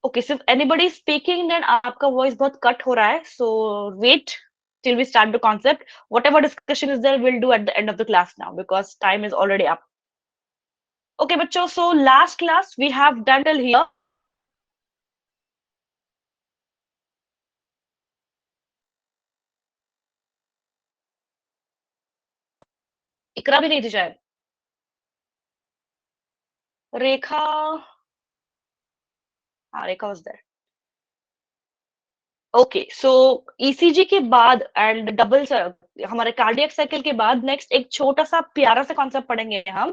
Okay, सिर्फ anybody speaking, then आपका voice बहुत कट हो रहा है, सो wait till we start the concept. Whatever discussion is there, we'll do at the end of the class now because time is already up. Okay, bachcho, so last class we have done till here. इकरा भी नहीं थी शायद, रेखा, हाँ रेखा was there. Okay, so ECG के बाद and double हमारे cardiac cycle के बाद नेक्स्ट एक छोटा सा प्यारा सा कॉन्सेप्ट पढ़ेंगे हम,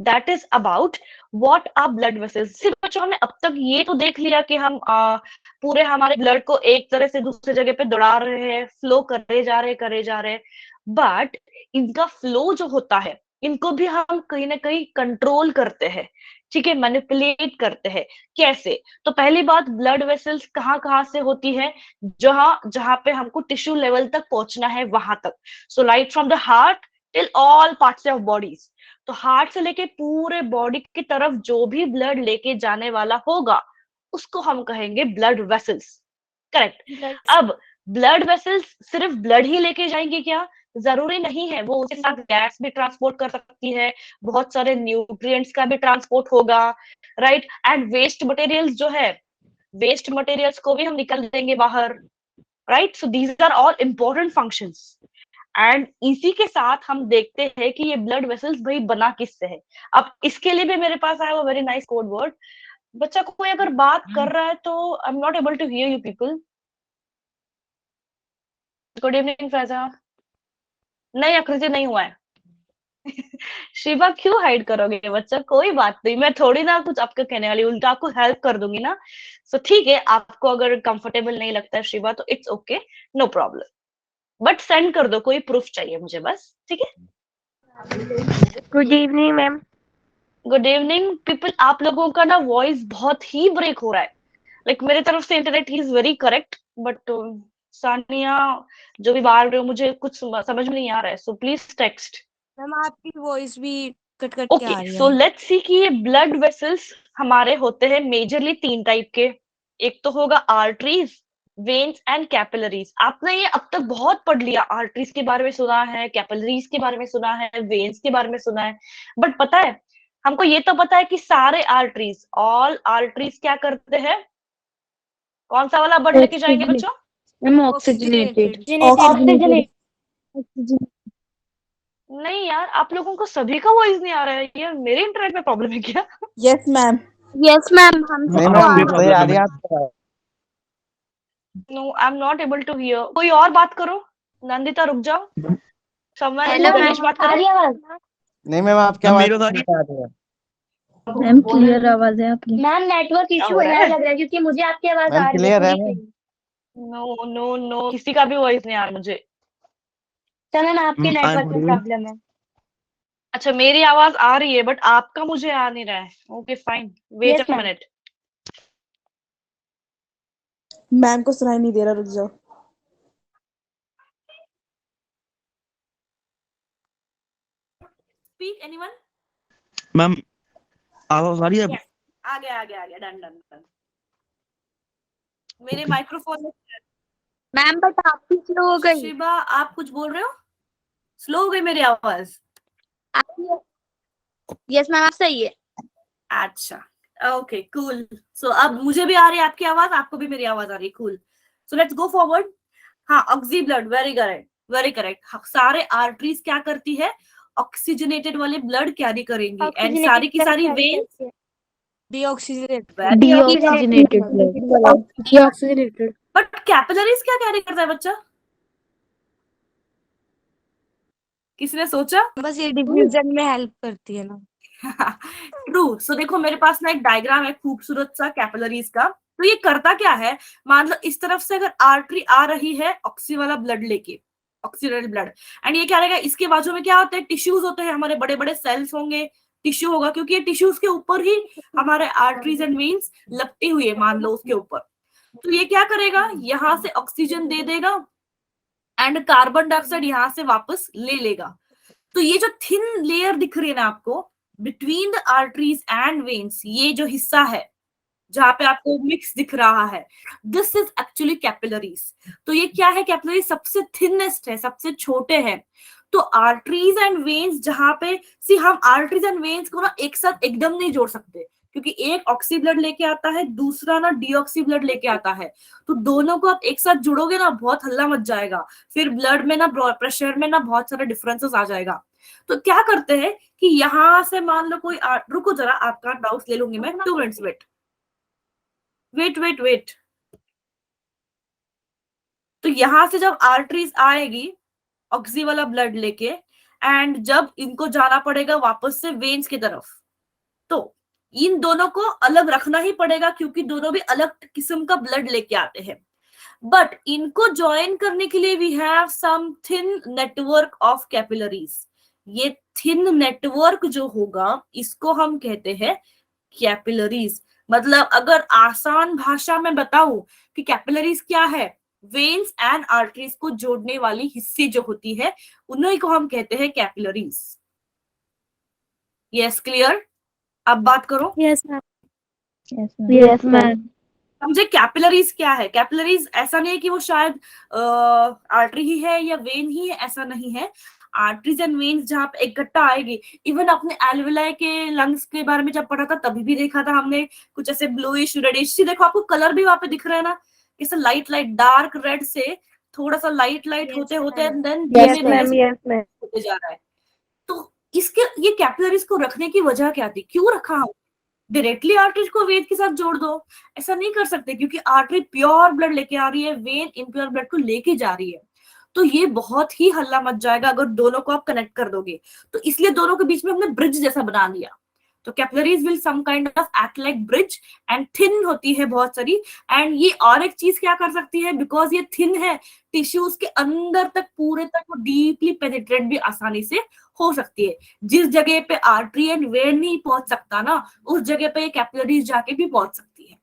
that is about what are blood vessels. सिर्फ बच्चों हमने अब तक ये तो देख लिया कि हम पूरे हमारे ब्लड को एक तरह से दूसरी जगह पे दौड़ा रहे हैं, फ्लो करे जा रहे हैं, बट इनका फ्लो जो होता है इनको भी हम कहीं ना कहीं कंट्रोल करते हैं, ठीक है, मैनिपुलेट करते हैं। कैसे? तो पहली बात, ब्लड वेसल्स कहाँ कहाँ से होती है, जहां जहां पे हमको टिश्यू लेवल तक पहुंचना है वहां तक। So right from the heart till all parts of bodies. तो हार्ट से लेके पूरे बॉडी की तरफ जो भी ब्लड लेके जाने वाला होगा उसको हम कहेंगे ब्लड वेसल्स। करेक्ट। अब ब्लड वेसल्स सिर्फ ब्लड ही लेके जाएंगे क्या? जरूरी नहीं है, वो उसके साथ गैस भी ट्रांसपोर्ट कर सकती है, बहुत सारे न्यूट्रिएंट्स का भी ट्रांसपोर्ट होगा, राइट। एंड वेस्ट मटेरियल्स जो है, वेस्ट मटेरियल्स को भी हम निकल देंगे बाहर, right. So these are all important functions. And इसी के साथ हम देखते हैं कि ये ब्लड वेसल्स भाई बना किससे है। अब इसके लिए भी मेरे पास आया वो वेरी नाइस कोड वर्ड। बच्चा कोई अगर बात कर रहा है तो I am not able to hear you people. Good evening Faiza. नहीं, आकृति नहीं हुआ है। शिवा क्यों हाइड करोगे बच्चा? कोई बात नहीं, मैं थोड़ी ना कुछ आपको कहने वाली, उल्टा आपको हेल्प कर दूंगी ना। सो ठीक है, आपको अगर कंफर्टेबल नहीं लगता है शिवा तो it's okay, no problem, but send कर दो, कोई प्रूफ चाहिए मुझे बस, ठीक है। Good evening ma'am. Good evening people. आप लोगों का ना वॉइस बहुत ही ब्रेक हो रहा है, लाइक मेरी तरफ से internet is very correct, but Sania जो भी बात रहे हो मुझे कुछ समझ में नहीं आ रहा है, सो प्लीज टेक्स्ट। मैम आपकी वॉइस भी कट कट के आ ओके, रही सो है। लेट्स सी कि ये ब्लड वेसल्स हमारे होते हैं मेजरली 3 टाइप के। एक तो होगा आर्टरीज, वेन्स एंड कैपिलरीज। आपने ये अब तक बहुत पढ़ लिया, आर्टरीज के बारे में सुना है, कैपिलरीज के बारे में सुना है, वेन्स के बारे में सुना है, बट पता है हमको ये तो पता है कि सारे आर्टरीज, ऑल आर्टरीज क्या करते हैं? कौन सा वाला वर्ड लेके जाएंगे बच्चों? ऑक्सीजनेटेड। ऑक्सीजनेटेड। नहीं यार, आप लोगों को सभी का वॉइस नहीं आ रहा है, ये मेरे इंटरनेट में प्रॉब्लम है क्या? Yes ma'am. यस मैम, हम नहीं मैम, सही आ रही है आपको। No, I am not able to hear. कोई और बात करो। नंदिता रुक जाओ, समवन हेलो गणेश बात करें। नहीं मैम, आपकी आवाज नहीं आ रही है। मैम क्लियर आवाज है आपकी। मैम नेटवर्क इशू है लग रहा है, क्योंकि मुझे आपकी आवाज मैम आ रही क्लियर है है। मैम। नो नो नो, किसी का भी वॉइस नहीं आ रहा मुझे। तो मैम आपके नेटवर्क में प्रॉब्लम है। अच्छा, मेरी आवाज आ रही है बट आपका मुझे आ नहीं रहा है। ओके फाइन, वेट Yes, अ ma'am. मिनट। मैम को सुनाई नहीं दे रहा, रुक जाओ। Speak anyone. मैम आवाज आ रही है? Yes, आ गया डन डन डन। मेरे माइक्रोफोन में मैम बट आपकी स्लो हो गई। शिवा आप कुछ बोल रहे हो? स्लो हो गई मेरी आवाज? यस मैम, आप सही है। अच्छा, ओके कूल। सो अब मुझे भी आ रही है आपकी आवाज, आपको भी मेरी आवाज आ रही है, cool. So let's go forward. हाँ, oxy blood, very correct very correct. सारे आर्टरीज क्या करती है? ऑक्सीजनेटेड वाले ब्लड कैरी करेंगी, एंड सारी की सारी वेन्स डीऑक्सीजनेटेड। बट कैपिलरीज क्या कैरी करता है बच्चा? किसने सोचा? बस ये डिफ्यूजन में हेल्प करती है ना। ट्रू। सो देखो मेरे पास ना एक डायग्राम है खूबसूरत सा कैपिलरीज का। तो ये करता क्या है, मान लो इस तरफ से अगर आर्टरी आ रही है ऑक्सी वाला ब्लड लेके, ऑक्सीडेटेड ब्लड, एंड ये क्या रहेगा, इसके बाजू में क्या होता है, टिश्यूज होते हैं, हमारे बड़े बड़े सेल्स होंगे, टिश्यू होगा, क्योंकि ये टिश्यूज के ऊपर ही हमारे आर्टरीज एंड वेन्स लपटी हुई है, मान लो उसके ऊपर। तो ये क्या करेगा, यहाँ से ऑक्सीजन दे देगा एंड कार्बन डाइऑक्साइड यहाँ से वापस ले लेगा। तो ये जो थिन लेयर दिख रही है ना आपको, between the arteries and veins, ये जो हिस्सा है जहां पे आपको मिक्स दिख रहा है, दिस इज एक्चुअली कैपिलरीज। तो ये क्या है, कैपिलरी सबसे थिनेस्ट है, सबसे छोटे हैं। तो आर्टरीज एंड वेन्स जहां पे, सी हम आर्टरीज एंड वेन्स को ना एक साथ एकदम नहीं जोड़ सकते, क्योंकि एक ऑक्सी ब्लड लेके आता है, दूसरा ना डीऑक्सी ब्लड लेके आता है। तो दोनों को आप एक साथ जुड़ोगे ना, बहुत हल्ला मच जाएगा, फिर ब्लड में ना प्रेशर में ना बहुत सारे डिफरेंसेस आ जाएगा। तो क्या करते हैं कि यहां से मान लो कोई रुको जरा, आपका डाउट ले लूंगी मैं, 2 minutes wait wait wait wait. तो यहां से जब आर्टरीज आएगी ऑक्सी वाला ब्लड लेके, एंड जब इनको जाना पड़ेगा वापस से वेन्स की तरफ, तो इन दोनों को अलग रखना ही पड़ेगा, क्योंकि दोनों भी अलग किस्म का ब्लड लेके आते हैं। बट इनको ज्वाइन करने के लिए we have some thin network of capillaries. ये थिन नेटवर्क जो होगा, इसको हम कहते हैं कैपिलरीज। मतलब अगर आसान भाषा में बताऊं कि कैपिलरीज क्या है, वेन्स एंड आर्टरीज को जोड़ने वाली हिस्से जो होती है, उन्हीं को हम कहते हैं कैपिलरीज। Yes, clear? अब बात करो। Yes ma'am. Yes ma'am. समझे कैपिलरीज क्या है? कैपिलरीज ऐसा नहीं है कि वो शायद आर्टरी ही है या वेन ही है, ऐसा नहीं है। आर्टरीज एंड वेन्स जहां पे इकट्ठा आएगी, इवन अपने एल्वेलाई के लंग्स के बारे में जब पढ़ा था तभी भी देखा था हमने, कुछ ऐसे ब्लूइश रेडिश, देखो आपको कलर भी वहां पे दिख रहा है ना, कैसे लाइट लाइट डार्क रेड से थोड़ा सा लाइट लाइट होते होते देन होते जा रहा है। तो इसके ये कैपिलरीज को रखने की वजह क्या थी, क्यों रखा हम? डायरेक्टली आर्टरी को वेन के साथ जोड़ दो, ऐसा नहीं कर सकते, क्योंकि आर्टरी प्योर ब्लड लेके आ रही है, वेन इम्प्योर ब्लड को लेके जा रही है। तो ये बहुत ही हल्ला मच जाएगा अगर दोनों को आप कनेक्ट कर दोगे। तो इसलिए दोनों के बीच में हमने ब्रिज जैसा बना लिया। तो capillaries will some kind of act like bridge, and thin होती है बहुत सारी। एंड ये और एक चीज क्या कर सकती है, बिकॉज ये थिन है, टिश्यूज के अंदर तक पूरे तक वो डीपली पेनिट्रेट भी आसानी से हो सकती है। जिस जगह पे आर्टरी एंड वेन नहीं पहुंच सकता ना, उस जगह पे ये कैपिलरीज जाके भी पहुंच सकती है।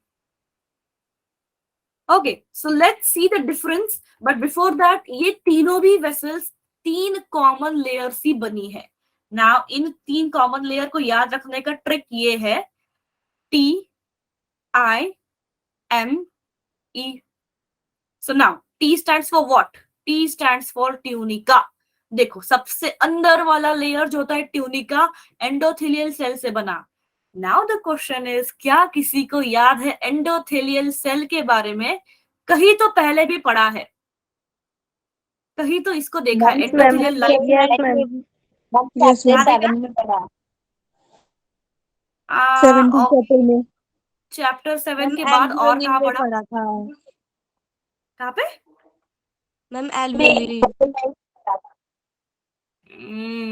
Okay, so let's see the difference, but before that ये तीनों भी वेसल्स 3 कॉमन लेयर्स ही बनी है। नाउ इन 3 कॉमन लेयर को याद रखने का ट्रिक ये है, TIME। So now T stands for what? T stands for tunica. देखो सबसे अंदर वाला लेयर जो होता है ट्यूनिका, एंडोथेलियल सेल से बना। नाउ द क्वेश्चन इज, क्या किसी को याद है एंडोथेलियल सेल के बारे में? कहीं तो पहले भी पढ़ा है, कहीं तो इसको देखा है। एंडोथेलियल लाइफ चैप्टर 7 के बाद और कहाँ पढ़ा था? कहाँ पे ma'am? Alveoli.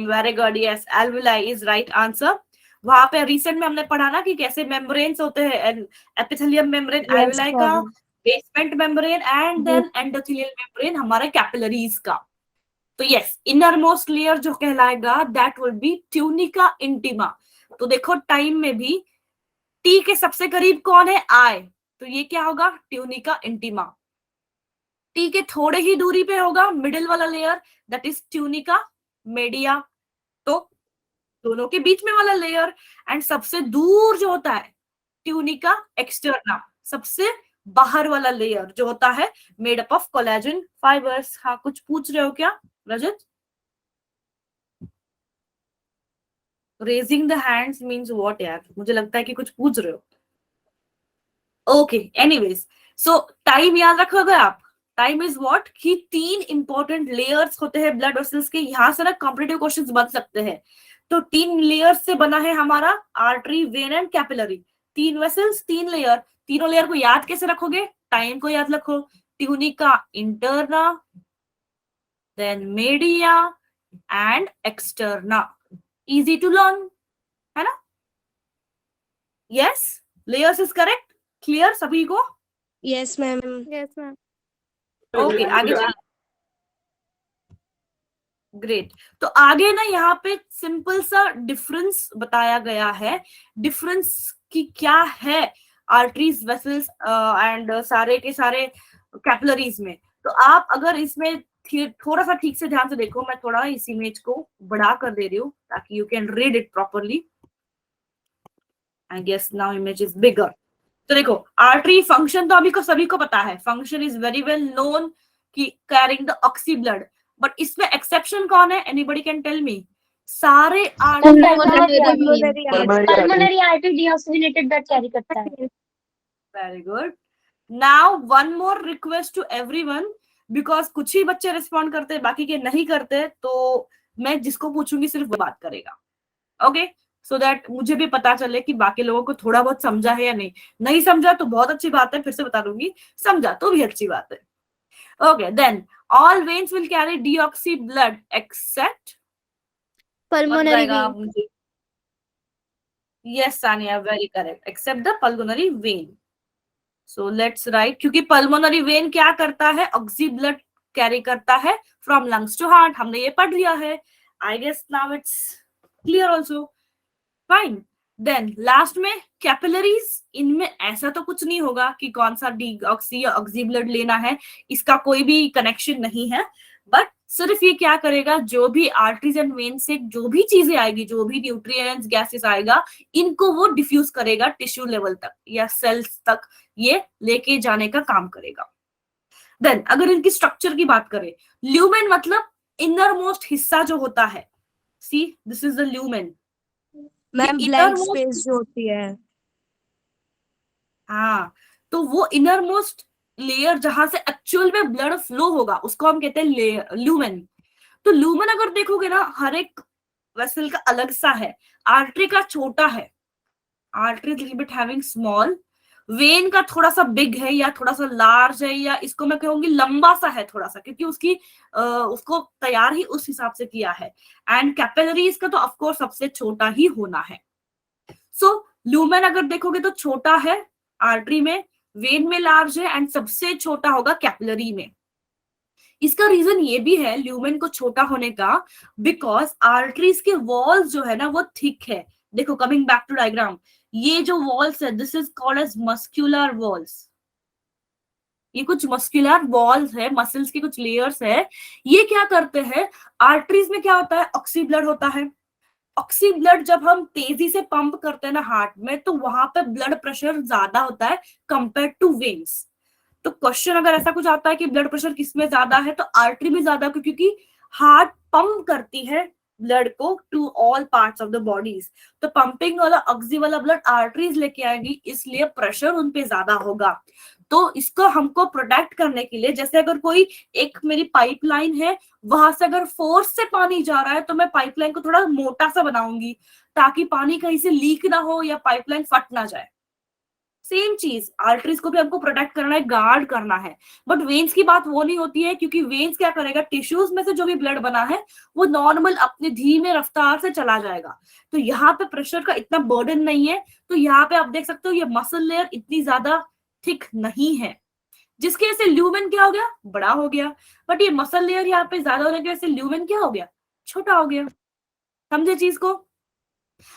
Very good, yes, alveoli is right answer. वहां पे रिसेंट में हमने पढ़ा ना कि कैसे मेम्ब्रेन्स होते हैं, एपिथेलियम मेम्ब्रेन एल्वेलाई का, basement membrane, and then endothelial membrane हमारे कैपिलरीज का। तो यस, इनर मोस्ट लेयर जो कहलाएगा that will be tunica intima. तो देखो टाइम में भी टी के सबसे करीब कौन है? आई। तो ये क्या होगा? Tunica intima. टी के थोड़े ही दूरी पे होगा मिडिल वाला layer, that is tunica media. तो दोनों के बीच में वाला लेयर, एंड सबसे दूर जो होता है ट्यूनिका एक्सटर्ना, सबसे बाहर वाला लेयर जो होता है made up of collagen fibres. हाँ, कुछ पूछ रहे हो क्या Rajat? Raising the hands means what यार? मुझे लगता है कि कुछ पूछ रहे हो। ओके, एनीवेज, सो टाइम याद रखोगे आप। टाइम इज व्हाट कि 3 इंपॉर्टेंट लेयर्स होते हैं ब्लड वेसल्स के। यहां से ना कॉम्पिटिटिव क्वेश्चंस बन सकते हैं। तो 3 लेयर्स से बना है हमारा artery, vein and capillary. 3 vessels, 3 layer. तीनों लेयर को याद कैसे रखोगे? टाइम को याद रखो, tunica interna, then media and externa. Easy to learn है ना? Yes, layers is correct. Clear सभी को? Yes ma'am. Yes ma'am. Okay, आगे चलिए। ग्रेट। तो आगे ना यहाँ पे सिंपल सा डिफरेंस बताया गया है। डिफरेंस की क्या है आर्टरीज, वेसल्स एंड सारे के सारे कैपिलरीज में? तो आप अगर इसमें थोड़ा सा ठीक से ध्यान से देखो, मैं थोड़ा इस इमेज को बड़ा कर दे रही हूँ ताकि you can read it properly. I guess now image is bigger. तो देखो आर्टरी फंक्शन तो अभी को सभी को पता है, function is very well known कि carrying the oxy blood, but इसमें एक्सेप्शन कौन है? Anybody can tell me? सारे pulmonary artery deoxygenated blood carry करता है। Very good. Now one more request to everyone, because कुछ ही बच्चे रिस्पॉन्ड करते हैं, बाकी के नहीं करते, तो मैं जिसको पूछूंगी सिर्फ वो बात करेगा, ओके? सो दैट मुझे भी पता चले कि बाकी लोगों को थोड़ा बहुत समझा है या नहीं। नहीं समझा तो बहुत अच्छी बात है, फिर से बता दूंगी, समझा तो भी अच्छी बात है। Okay, then all veins will carry deoxy blood except pulmonary vein. Yes Sania, very correct, except the pulmonary vein. So let's write, क्योंकि पल्मोनरी वेन क्या करता है? ऑक्सी ब्लड कैरी करता है फ्रॉम लंग्स टू हार्ट, हमने ये पढ़ लिया है। I guess now it's clear also, fine. Then last में कैपिलरीज, इनमें ऐसा तो कुछ नहीं होगा कि कौन सा डीऑक्सी या ऑक्सी ब्लड लेना है, इसका कोई भी कनेक्शन नहीं है, बट सिर्फ ये क्या करेगा, जो भी आर्टरीज एंड वेन से जो भी चीजें आएगी, जो भी न्यूट्रिएंट्स गैसेस आएगा, इनको वो डिफ्यूज करेगा टिश्यू लेवल तक या सेल्स तक, ये लेके जाने का काम करेगा। देन अगर इनकी स्ट्रक्चर की बात करें, ल्यूमेन मतलब इनर मोस्ट हिस्सा जो होता है, see this is the lumen. Ma'am blank space जो होती है, हाँ, तो वो इनर मोस्ट लेयर जहां से एक्चुअल में ब्लड फ्लो होगा, उसको हम कहते हैं ल्यूमेन। तो ल्यूमेन अगर देखोगे ना, हर एक वेसल का अलग सा है। आर्टरी का छोटा है, artery little bit having small, when का थोड़ा सा बिग है या थोड़ा सा लार्ज है, या इसको मैं कहूंगी लंबा सा है थोड़ा सा, क्योंकि उसको तैयार ही उस हिसाब से किया है। एंड कैपिलरीज का तो ऑफकोर्स सबसे छोटा ही होना है। सो ल्यूमेन अगर देखोगे तो छोटा है आर्टरी में, वेन में लार्ज है, एंड सबसे छोटा होगा कैपिलरी में। इसका रीजन ये भी है ल्यूमेन को छोटा होने का, बिकॉज आर्टरीज के वॉल्स जो है ना वो थिक है। देखो कमिंग बैक टू डायग्राम, ये जो वॉल्स है this is called as muscular walls. ये कुछ मस्कुलर वॉल्स है, मसल्स की कुछ लेयर्स है। ये क्या करते हैं, आर्टरीज में क्या होता है, ऑक्सी ब्लड होता है। ऑक्सी ब्लड जब हम तेजी से पंप करते हैं ना हार्ट में, तो वहां पे ब्लड प्रेशर ज्यादा होता है कंपेयर टू वेन्स। तो क्वेश्चन अगर ऐसा कुछ आता है कि ब्लड प्रेशर किसमें ज्यादा है, तो आर्टरी में ज्यादा, क्योंकि हार्ट पंप करती है ब्लड को to all parts of the bodies. तो पंपिंग वाला ऑक्सी वाला ब्लड आर्टरीज लेके आएगी, इसलिए प्रेशर उन पे ज्यादा होगा। तो इसको हमको प्रोटेक्ट करने के लिए, जैसे अगर कोई एक मेरी पाइपलाइन है, वहां से अगर फोर्स से पानी जा रहा है, तो मैं पाइपलाइन को थोड़ा मोटा सा बनाऊंगी ताकि पानी कहीं से लीक ना हो या पाइपलाइन फट ना जाए। सेम चीज आर्टरीज को भी हमको प्रोटेक्ट करना है, गार्ड करना है। बट वेन्स की बात वो नहीं होती है, क्योंकि वेन्स क्या करेगा, टिश्यूज में से जो भी ब्लड बना है वो नॉर्मल अपने धीमे रफ्तार से चला जाएगा। तो यहाँ पे प्रेशर का इतना बर्डन नहीं है। तो यहाँ पे आप देख सकते हो ये मसल लेयर इतनी ज्यादा थिक नहीं है, जिसकी वजह से ल्यूमेन क्या हो गया, बड़ा हो गया। बट ये मसल लेयर यहाँ पे ज्यादा होने की वजह से ल्यूमेन क्या हो गया, छोटा हो गया। समझे चीज को?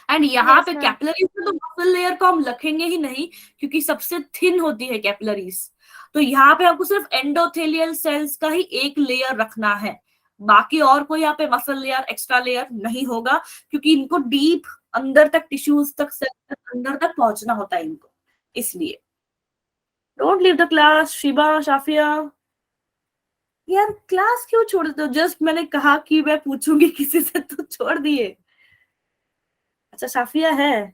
एंड यहाँ पे कैपिलरीज में तो मसल लेयर को हम रखेंगे ही नहीं, क्योंकि सबसे थिन होती है कैपिलरीज। तो यहाँ पे हमको सिर्फ एंडोथेलियल सेल्स का ही एक लेयर रखना है, बाकी और कोई यहाँ पे मसल लेयर एक्स्ट्रा लेयर नहीं होगा, क्योंकि इनको डीप अंदर तक टिश्यूज तक सेल तक अंदर तक पहुंचना होता है इनको। इसलिए don't leave the class. Shiba, Shafia, यार क्लास क्यों छोड़ देते हो? जस्ट मैंने कहा कि मैं पूछूंगी किसी से, तो छोड़ दिए। अच्छा शाफिया है,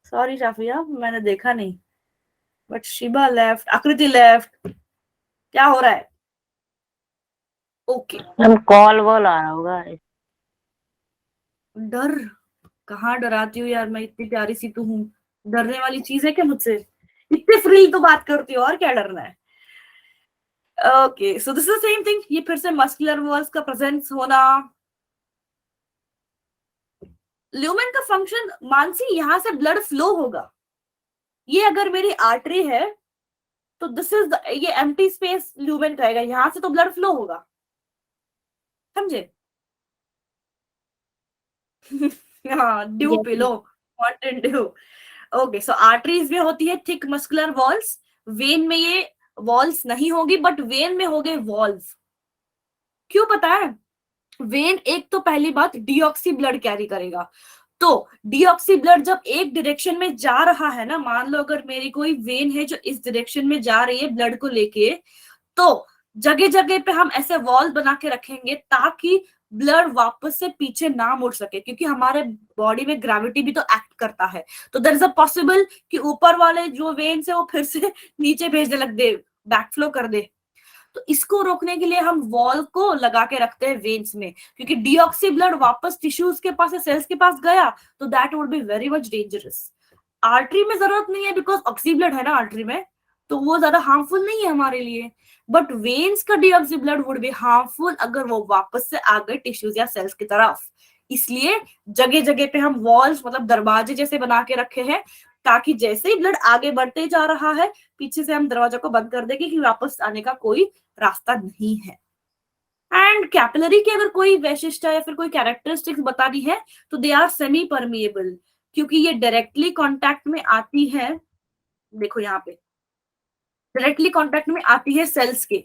सॉरी शाफिया मैंने देखा नहीं, बट शिबा लेफ्ट, आकृति लेफ्ट, क्या हो रहा है? ओके हम कॉल वॉल आ रहा होगा। डर कहाँ डराती हूँ यार, मैं इतनी प्यारी सी तो हूँ, डरने वाली चीज है क्या मुझसे? इतने फ्री तो बात करती हो, और क्या डरना है? Okay so this is the same thing. ये फिर से मस्कुलर वॉल्स का प्रेजेंस होना। ल्यूमेन का फंक्शन, मानसी यहां से ब्लड फ्लो होगा। ये अगर मेरी आर्टरी है तो दिस इज ये एम्प्टी स्पेस ल्यूमेन रहेगा, यहां से तो ब्लड फ्लो होगा। समझे? हाँ, due pillow, wanted due. Okay so arteries में होती है थिक मस्कुलर वॉल्स, वेन में ये वॉल्स नहीं होगी, बट वेन में होंगे वॉल्स। क्यों पता है? वेन एक तो पहली बात डीऑक्सी ब्लड कैरी करेगा, तो डीऑक्सी ब्लड जब एक डायरेक्शन में जा रहा है ना, मान लो अगर मेरी कोई वेन है जो इस डायरेक्शन में जा रही है ब्लड को लेके, तो जगह जगह पे हम ऐसे वॉल बना के रखेंगे ताकि ब्लड वापस से पीछे ना मुड़ सके, क्योंकि हमारे बॉडी में ग्रेविटी भी तो एक्ट करता है। तो देयर इज अ पॉसिबल कि ऊपर वाले जो वेन्स है वो फिर से नीचे भेजने लग दे, बैकफ्लो कर दे। तो इसको रोकने के लिए हम वॉल को लगा के रखते हैं वेन्स में, क्योंकि डीऑक्सी ब्लड वापस टिश्यूज के पास या सेल्स के पास गया तो that would be very much dangerous. Artery में जरूरत नहीं है बिकॉज ऑक्सी ब्लड है ना आर्टरी में, तो वो ज्यादा हार्मफुल नहीं है हमारे लिए। बट वेन्स का deoxy blood would be harmful अगर वो वापस से आ गए टिश्यूज या सेल्स की तरफ। इसलिए जगह जगह पे हम वॉल्स मतलब दरवाजे जैसे बना के रखे हैं, ताकि जैसे ही ब्लड आगे बढ़ते जा रहा है पीछे से हम दरवाजा को बंद कर देंगे कि वापस आने का कोई रास्ता नहीं है। एंड कैपिलरी की अगर कोई वैशिष्टता या फिर कोई कैरेक्टरिस्टिक्स बतानी है तो दे आर सेमी परमिएबल, क्योंकि ये डायरेक्टली कांटेक्ट में आती है, देखो यहाँ पे डायरेक्टली कांटेक्ट में आती है सेल्स के,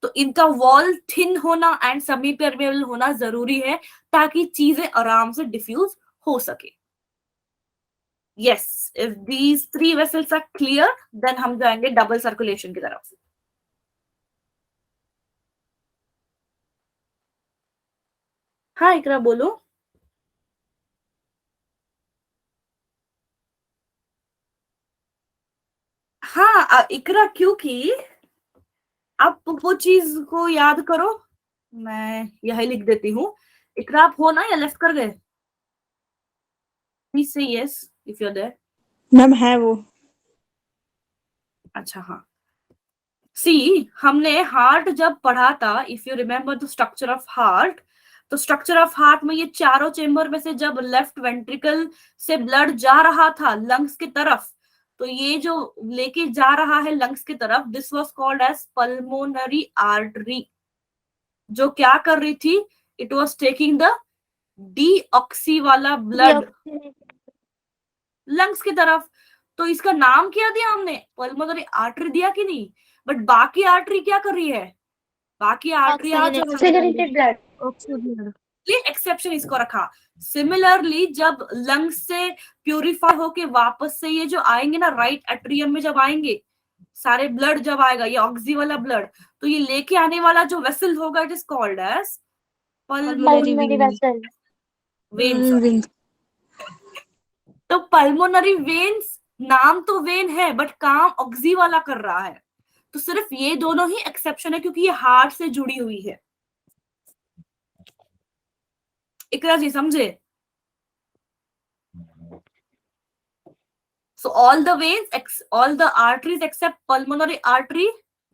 तो इनका वॉल थिन होना एंड सेमी परमिएबल होना जरूरी है ताकि चीजें आराम से डिफ्यूज हो सके। Yes, if these 3 vessels are clear then हम जाएंगे डबल सर्कुलेशन की तरफ। हाँ इकरा बोलो। हाँ इकरा, क्योंकि आप वो चीज को याद करो, मैं यही लिख देती हूँ। इकरा आप हो ना या लेफ्ट कर गए? प्लीज से yes if you are there. Ma'am है वो। अच्छा हाँ, सी हमने हार्ट जब पढ़ा था, if you remember the structure of heart, तो स्ट्रक्चर ऑफ हार्ट में ये चारों चेंबर में से जब लेफ्ट वेंट्रिकल से ब्लड जा रहा था लंग्स की तरफ, तो ये जो लेके जा रहा है लंग्स की तरफ, this was called as pulmonary artery. जो क्या कर रही थी, it was taking the deoxy वाला ब्लड लंग्स की तरफ। तो इसका नाम क्या दिया हमने, पल्मोनरी आर्टरी दिया कि नहीं? बट बाकी आर्टरी क्या कर रही है, बाकी आर्टरी ऑक्सीजनेटेड ब्लड, ये एक्सेप्शन इसको रखा। सिमिलरली जब लंग्स से प्यूरिफाई होके वापस से ये जो आएंगे ना राइट एट्रियम में जब आएंगे सारे ब्लड, जब आएगा ये ऑक्सी वाला ब्लड, तो ये लेके आने वाला जो वेसल होगा it is called as pulmonary vessel, veins. तो पल्मोनरी वेन्स, नाम तो वेन है बट काम ऑक्सी वाला कर रहा है। तो सिर्फ ये दोनों ही एक्सेप्शन है क्योंकि ये हार्ट से जुड़ी हुई है। इकरा जी समझे? So all the veins, all the arteries accept pulmonary artery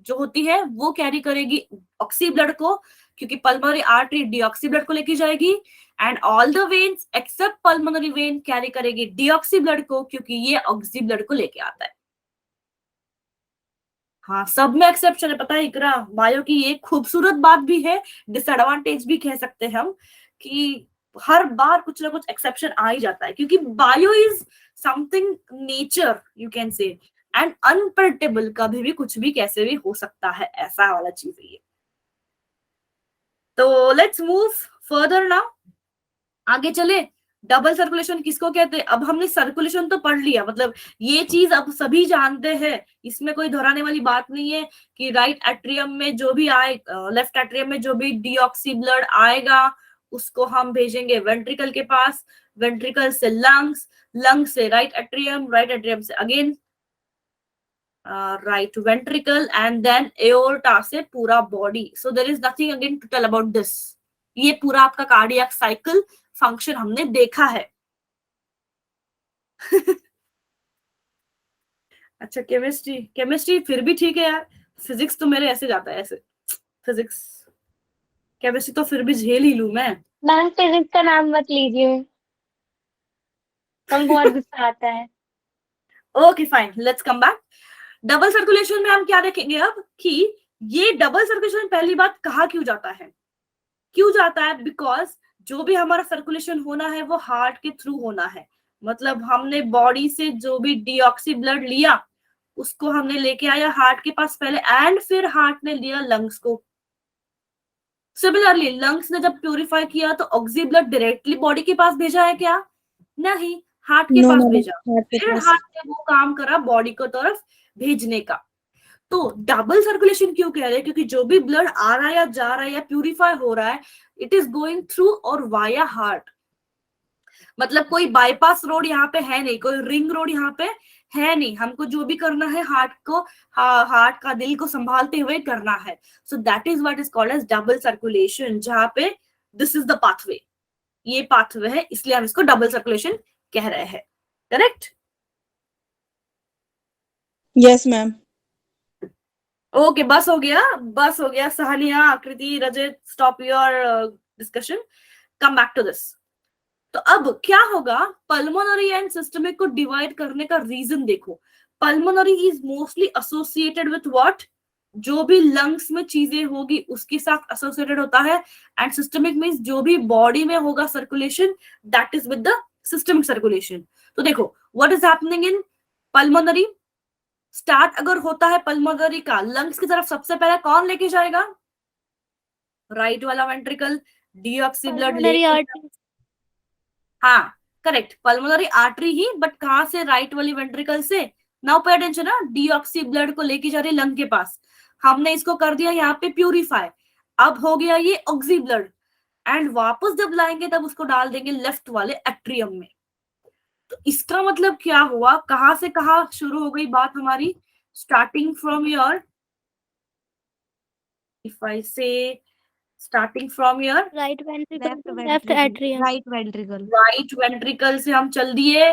जो होती है वो कैरी करेगी ऑक्सी ब्लड को, क्योंकि पल्मोनरी आर्टरी डीऑक्सी ब्लड को लेके जाएगी। And all the veins accept pulmonary when carry करेगी डीऑक्सी ब्लड को, क्योंकि ये ऑक्सी ब्लड को लेके आता है। हाँ सब में एक्सेप्शन है, पता है इकरा, बायो की ये खूबसूरत बात भी है, डिसएडवांटेज भी कह सकते हैं हम, कि हर बार कुछ ना कुछ एक्सेप्शन आ ही जाता है, क्योंकि bio is something nature you can say, and unpredictable, कभी भी कुछ भी कैसे भी हो सकता है, ऐसा वाला चीज है ये। तो लेट्स मूव फर्दर नाउ, आगे चले। डबल सर्कुलेशन किसको कहते हैं? अब हमने सर्कुलेशन तो पढ़ लिया, मतलब ये चीज अब सभी जानते हैं, इसमें कोई दोहराने वाली बात नहीं है कि राइट एट्रियम में जो भी आए, लेफ्ट एट्रियम में जो भी डीऑक्सी ब्लड आएगा उसको हम भेजेंगे वेंट्रिकल के पास, वेंट्रिकल से लंग्स, लंग्स से राइट एट्रियम से again right ventricle, and then aorta से पूरा body. So there is nothing again to tell about this. ये पूरा आपका कार्डियक साइकिल फंक्शन हमने देखा है। अच्छा केमिस्ट्री फिर भी ठीक है यार, फिजिक्स तो मेरे ऐसे जाता है, ऐसे फिजिक्स केमिस्ट्री तो फिर भी झेल ही लूं मैं। मैम फिजिक्स का नाम मत लीजिए, हम बहुत गुस्सा आता है। Okay fine, let's come back. Double circulation में हम क्या देखेंगे अब, कि ये डबल सर्कुलेशन पहली बात कहा क्यों जाता है, बिकॉज जो भी हमारा सर्कुलेशन होना है वो हार्ट के थ्रू होना है। मतलब हमने बॉडी से जो भी डीऑक्सी ब्लड लिया उसको हमने लेके आया हार्ट के पास पहले, एंड फिर हार्ट ने लिया लंग्स को। सिमिलरली लंग्स ने जब प्यूरिफाई किया तो ऑक्सी ब्लड डायरेक्टली बॉडी के पास भेजा है क्या? नहीं, हार्ट के No, पास madam. भेजा, Heart के फिर पास. हार्ट ने वो काम करा बॉडी को तरफ भेजने का। तो डबल सर्कुलेशन क्यों कह रहे हैं? क्योंकि जो भी ब्लड आ रहा है या जा रहा है या प्यूरिफाई हो रहा है, इट इज गोइंग थ्रू और वाया हार्ट। मतलब कोई बाईपास रोड यहाँ पे है नहीं, कोई रिंग रोड यहाँ पे है नहीं। हमको जो भी करना है हार्ट को, हार्ट का, दिल को संभालते हुए करना है। So that is what is called as double circulation, जहाँ पे दिस इज द पाथवे, ये पाथवे है, इसलिए हम इसको डबल सर्कुलेशन कह रहे हैं। करेक्ट? Yes, ma'am. ओके, बस हो गया, बस हो गया। Sahaniya, Akriti, Rajat, stop your discussion, come back to this. तो अब क्या होगा, पल्मोनरी एंड सिस्टमिक को डिवाइड करने का रीजन देखो। Pulmonary is mostly associated with what, जो भी लंग्स में चीजें होगी उसके साथ एसोसिएटेड होता है। एंड सिस्टमिक मींस जो भी बॉडी में होगा circulation, that is with the systemic circulation. तो देखो what is happening in pulmonary. Start अगर होता है पल्मोनरी का, लंग्स की तरफ सबसे पहले कौन लेके जाएगा? राइट वाला ventricle, deoxy blood Pulmonary artery. हाँ correct, pulmonary artery he, but कहां से? राइट वाली वेंट्रिकल से। नाउ पे अटेंशन ना, डीऑक्सी ब्लड को लेके जा रही लंग के पास, हमने इसको कर दिया यहाँ पे प्यूरिफाई, अब हो गया ये ऑक्सी ब्लड, एंड वापस जब लाएंगे तब उसको डाल देंगे लेफ्ट वाले एट्रियम में। तो इसका मतलब क्या हुआ, कहां से कहां शुरू हो गई बात हमारी? Starting from your, if I say starting from your Right ventricle Left to left ventricle. atrium. Right ventricle. Right ventricle से हम चल दिए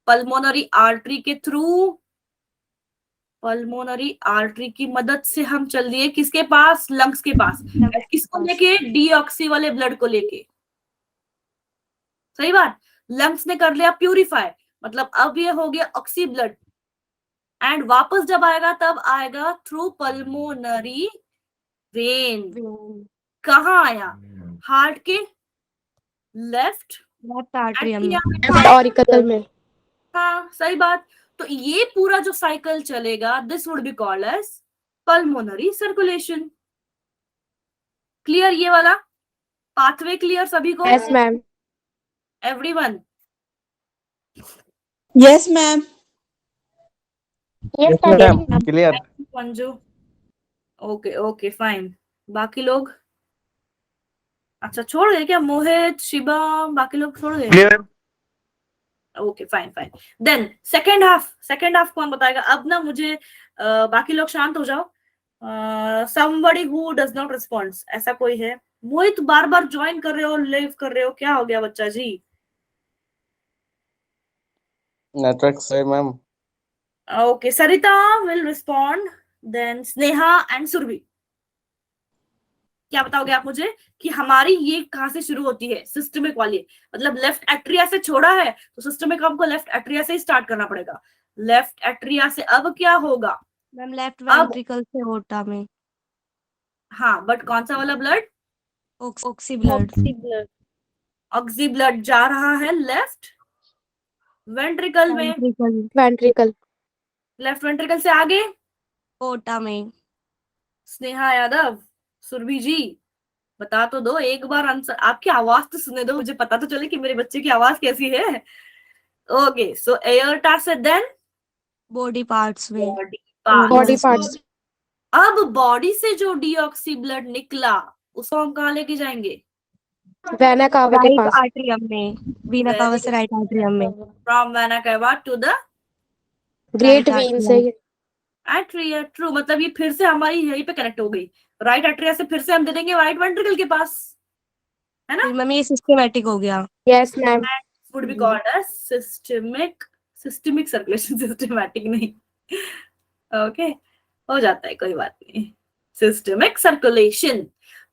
पल्मोनरी आर्टरी के थ्रू, पल्मोनरी आर्टरी की मदद से हम चल दिए किसके पास? लंग्स के पास। किसको लेके? डीऑक्सी वाले ब्लड को लेके। सही बात, लंग्स ने कर लिया प्यूरिफाई, मतलब अब ये हो गया ऑक्सी ब्लड, एंड वापस जब आएगा तब आएगा थ्रू पल्मोनरी वेन। कहाँ आया? हार्ट के लेफ्ट Left atrium. Auricle में. हाँ सही बात। तो ये पूरा जो साइकिल चलेगा, this would be called as pulmonary circulation. Clear ये वाला पाथवे? क्लियर सभी को? Yes, ma'am. Everyone? Yes, ma'am. Yes, Madam. Clear. Manju? Okay okay fine. बाकी लोग? अच्छा छोड़ गए क्या? मोहित, शिबा, बाकी लोग छोड़ गए? Clear. Okay fine fine. Then second half कौन बताएगा? अब ना मुझे बाकी लोग शांत हो जाओ। Somebody who does not respond, ऐसा कोई है? मोहित बार बार ज्वाइन कर रहे हो, लिव कर रहे हो, क्या हो गया बच्चा जी? Network say, ma'am. Okay, Sarita will respond, then Sneha and Surabhi. क्या बताओगे आप मुझे कि हमारी ये कहां से शुरू होती है? सिस्टमिक वाली, मतलब लेफ्ट एट्रिया से छोड़ा है तो सिस्टमिक हमको लेफ्ट एट्रिया से ही स्टार्ट करना पड़ेगा। लेफ्ट एट्रिया से अब क्या होगा? मैम लेफ्ट वेंट्रिकल से ओटा में। हाँ बट कौन सा वाला blood? Oxy blood. Oxy blood जा रहा है लेफ्ट वेंट्रिकल में, Ventricle. लेफ्ट वेंट्रिकल से आगे ओटा में। स्नेहा यादव, सुरभि जी बता तो दो एक बार आंसर, आपकी आवाज तो सुने दो, मुझे पता तो चले कि मेरे बच्चे की आवाज कैसी है। ओके सो एयरटा से देन बॉडी पार्ट्स में। Body parts. अब बॉडी से जो डीऑक्सी ब्लड निकला उसको हम कहाँ लेके जाएंगे? Vena cava के राइट पास. आर्ट्रियम में। वीना कावा से राइट आर्ट्रियम में। From vena cava to the Great Right vein atrium. से. एट्रिया। ट्रू, मतलब ये फिर से हमारी यहीं पे कनेक्ट हो गई। राइट एट्रिया से फिर से हम दे देंगे राइट वेंट्रिकल के पास, है ना? मैम ये सिस्टमैटिक हो गया। Yes, ma'am. would be called as systemic circulation, systematic नहीं। ओके हो जाता है, कोई बात नहीं। Systemic circulation.